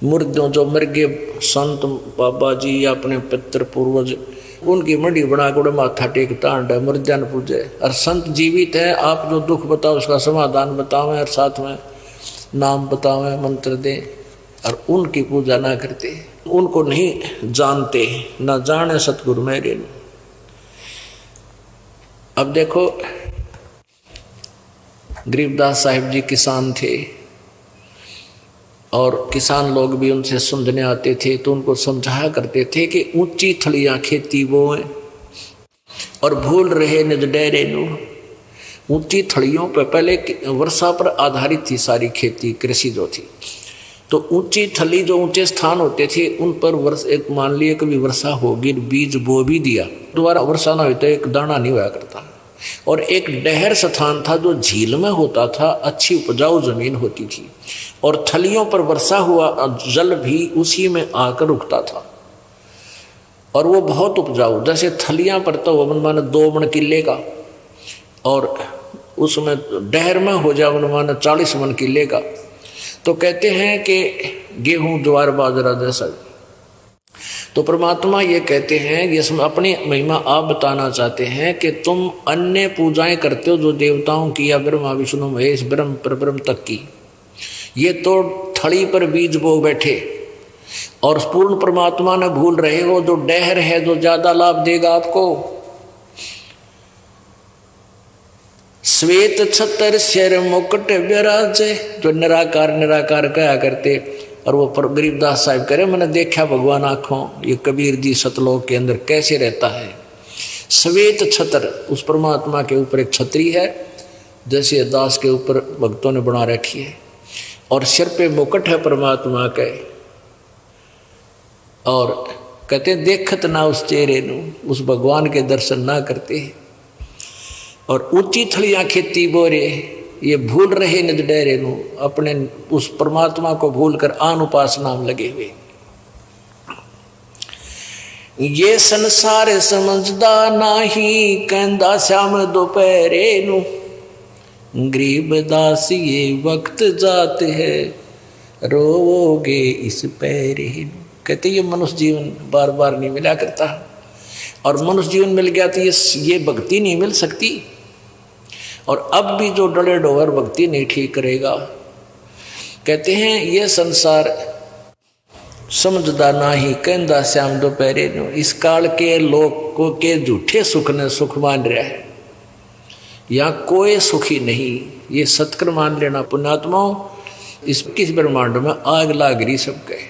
मुर्दों जो मर गए संत बाबा जी या अपने पितर पूर्वज, उनकी मंडी बना कर माथा टेक तांड है, मुर्दन पूजे। और संत जीवित है, आप जो दुख बताओ उसका समाधान बतावें और साथ में नाम बतावें, मंत्र दें, और उनकी पूजा ना करते, उनको नहीं जानते, ना जाने सतगुरु मेरे। अब देखो गरीबदास साहिब जी किसान थे और किसान लोग भी उनसे सुनने आते थे, तो उनको समझाया करते थे कि ऊंची थलियां खेती बोएं और भूल रहे निज डेरे नू। ऊंची थड़ियों पर पहले वर्षा पर आधारित थी सारी खेती कृषि जो थी, तो ऊंची थली जो ऊंचे स्थान होते थे उन पर वर्ष एक मान लिया कभी वर्षा होगी, बीज बो भी दिया, दोबारा वर्षा ना हुई तो एक दाना नहीं हुआ करता। और एक डहर स्थान था जो झील में होता था, अच्छी उपजाऊ जमीन होती थी, और थलियों पर वर्षा हुआ जल भी उसी में आकर रुकता था, और वो बहुत उपजाऊ। जैसे थलियां पर तो वन माने 2 मन किले का, और उसमें डहर में हो जाए वन माने 40 मन किले का। तो कहते हैं कि गेहूं ज्वार बाजरा जैसा। तो परमात्मा ये कहते हैं, ये अपनी महिमा आप बताना चाहते हैं कि तुम अन्य पूजाएं करते हो जो देवताओं की या ब्रह्मा विष्णु महेश ब्रह्म परब्रह्म तक की, ये तो थड़ी पर बीज बो बैठे, और पूर्ण परमात्मा ने भूल रहे हो जो डहर है, जो ज्यादा लाभ देगा आपको। श्वेत छतर शेर मुकुट विराजे, जो निराकार निराकार कहा करते, और वो पर गरीबदास साहिब करे मैंने देखा भगवान आँखों, ये कबीर जी सतलोक के अंदर कैसे रहता है। श्वेत छतर, उस परमात्मा के ऊपर एक छतरी है जैसे दास के ऊपर भक्तों ने बना रखी है, और सिर पे मुकुट है परमात्मा के, और कहते देखत ना उस चेहरे नू, उस भगवान के दर्शन ना करते। और ऊंची थलियां खेती बोरे, ये भूल रहे निज डेरे नू, अपने उस परमात्मा को भूलकर आन उपासना में लगे हुए। ये संसार समझदा नाही, कहंदा श्याम दोपहरे नू, गरीब दास ये वक्त जाते है, रोवोगे इस पैरे नू। कहते ये मनुष्य जीवन बार बार नहीं मिला करता, और मनुष्य जीवन मिल गया तो ये भक्ति नहीं मिल सकती। और अब भी जो डले डोवर भक्ति नहीं ठीक करेगा, कहते हैं ये संसार समझदा नाही, कहंदा श्याम दोपहरे नू। इस काल के लोग को के झूठे सुख ने सुख मान रहा है, यहाँ कोई सुखी नहीं, ये सत्कर मान लेना पुण्यात्माओं। इस किस ब्रह्मांड में आग लाग रही सबके।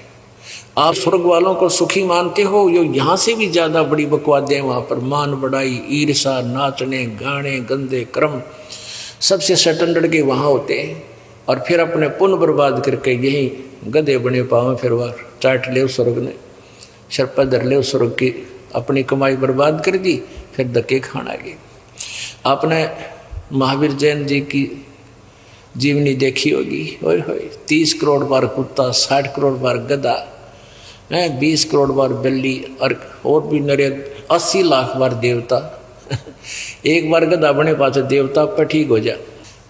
आप स्वर्ग वालों को सुखी मानते हो, यो यहाँ से भी ज्यादा बड़ी बकवादें वहाँ पर, मान बढ़ाई, ईर्षा, नाचने गाने गंदे क्रम सबसे सटंडड़ के वहाँ होते हैं, और फिर अपने पुण्य बर्बाद करके यही गधे बने पावे, फिर वह चाट ले स्वर्ग ने, सर पर धर ले स्वर्ग की अपनी कमाई बर्बाद कर दी, फिर धक्के खाना गए। आपने महावीर जैन जी की जीवनी देखी होगी, ओए होए 30 करोड़ बार कुत्ता, 60 करोड़ बार गधा, 20 करोड़ बार बिल्ली, और भी नरे 80 लाख बार देवता। एक बार गधा बने पास देवता पर ठीक हो जा,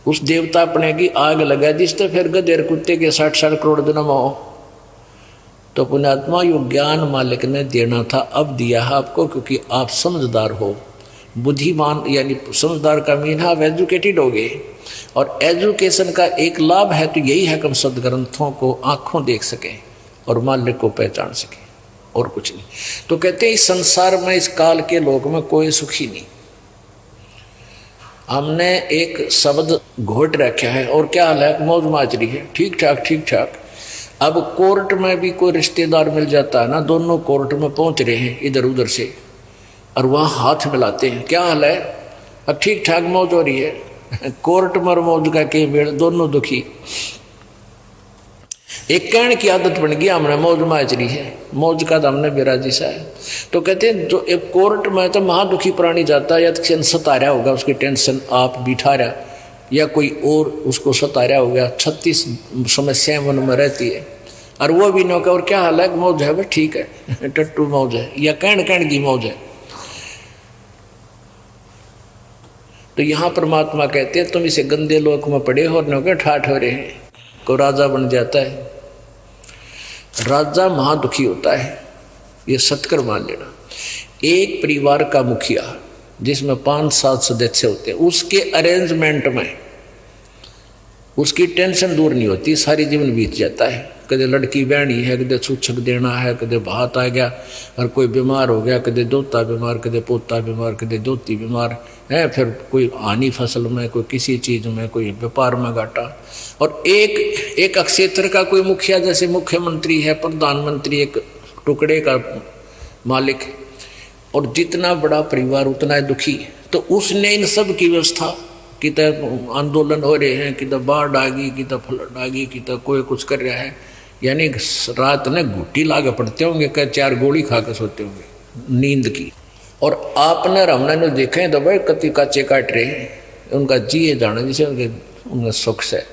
उस देवता अपने की आग लगा दी, तो फिर गधेर कुत्ते के 60 करोड़ जन्म हो। तो पुण्यात्मा यो ज्ञान मालिक ने देना था, अब दिया है आपको, क्योंकि आप समझदार हो, बुद्धिमान, यानी समझदार का मीन आप एजुकेटेड हो गए। और एजुकेशन का एक लाभ है तो यही है कि हम सदग्रंथों को आंखों देख सकें और मालिक को पहचान सकें, और कुछ नहीं। तो कहते हैं इस संसार में, इस काल के लोक में कोई सुखी नहीं। हमने एक शब्द घोट रखा है, और क्या हाल है, मौज माजरी है, ठीक ठाक ठीक ठाक। अब कोर्ट में भी कोई रिश्तेदार मिल जाता है ना, दोनों कोर्ट में पहुंच रहे हैं इधर उधर से, और वहाँ हाथ मिलाते हैं, क्या हाल है, अब ठीक ठाक मौज हो रही है। कोर्ट में और मौज का के बेड़, दोनों दुखी। एक कहने की आदत बन गई हमने, मौज माजरी है, मौज का हमने बिराजी सा है। तो कहते हैं जो एक कोर्ट में तो महादुखी प्राणी जाता है, या तो सता रहा होगा, उसकी टेंशन आप बिठा रहा, या कोई और उसको सता रहा होगा, 36 समस्याएं मन में रहती है, और वो भी नौका, और क्या हाल है, मौज है, बस ठीक है, टट्टू मौज है, या कहन की मौज है। तो यहाँ परमात्मा कहते हैं तुम इसे गंदे लोक में पड़े हो, नौके ठाठ हो रहे हैं। को राजा बन जाता है, राजा महादुखी होता है, ये सत्कर मान लेना। एक परिवार का मुखिया जिसमें 5-7 सदस्य होते हैं, उसके अरेंजमेंट में उसकी टेंशन दूर नहीं होती, सारी जीवन बीत जाता है। कदे लड़की बहनी है, कदे सूचक देना है, कदे भात आ गया, और कोई बीमार हो गया, कदे दोता बीमार, कदे पोता बीमार, कदे दोती बीमार है, फिर कोई हानि फसल में, कोई किसी चीज़ में, कोई व्यापार में घाटा। और एक क्षेत्र का कोई मुखिया, जैसे मुख्यमंत्री है, प्रधानमंत्री, एक टुकड़े का मालिक, और जितना बड़ा परिवार उतना दुखी। तो उसने इन सब की व्यवस्था, कि आंदोलन हो रहे हैं, कि बाढ़ आ गई, कि फ्लड आ गई, कि कोई कुछ कर रहा है, यानी रात ने घुट्टी लागे पड़ते होंगे, क्या 4 गोली खा के सोते होंगे नींद की। और आपने हमने ने देखे तो भाई कति काचे काट रहे हैं, उनका जिए जाना जिसे उनके सुख से।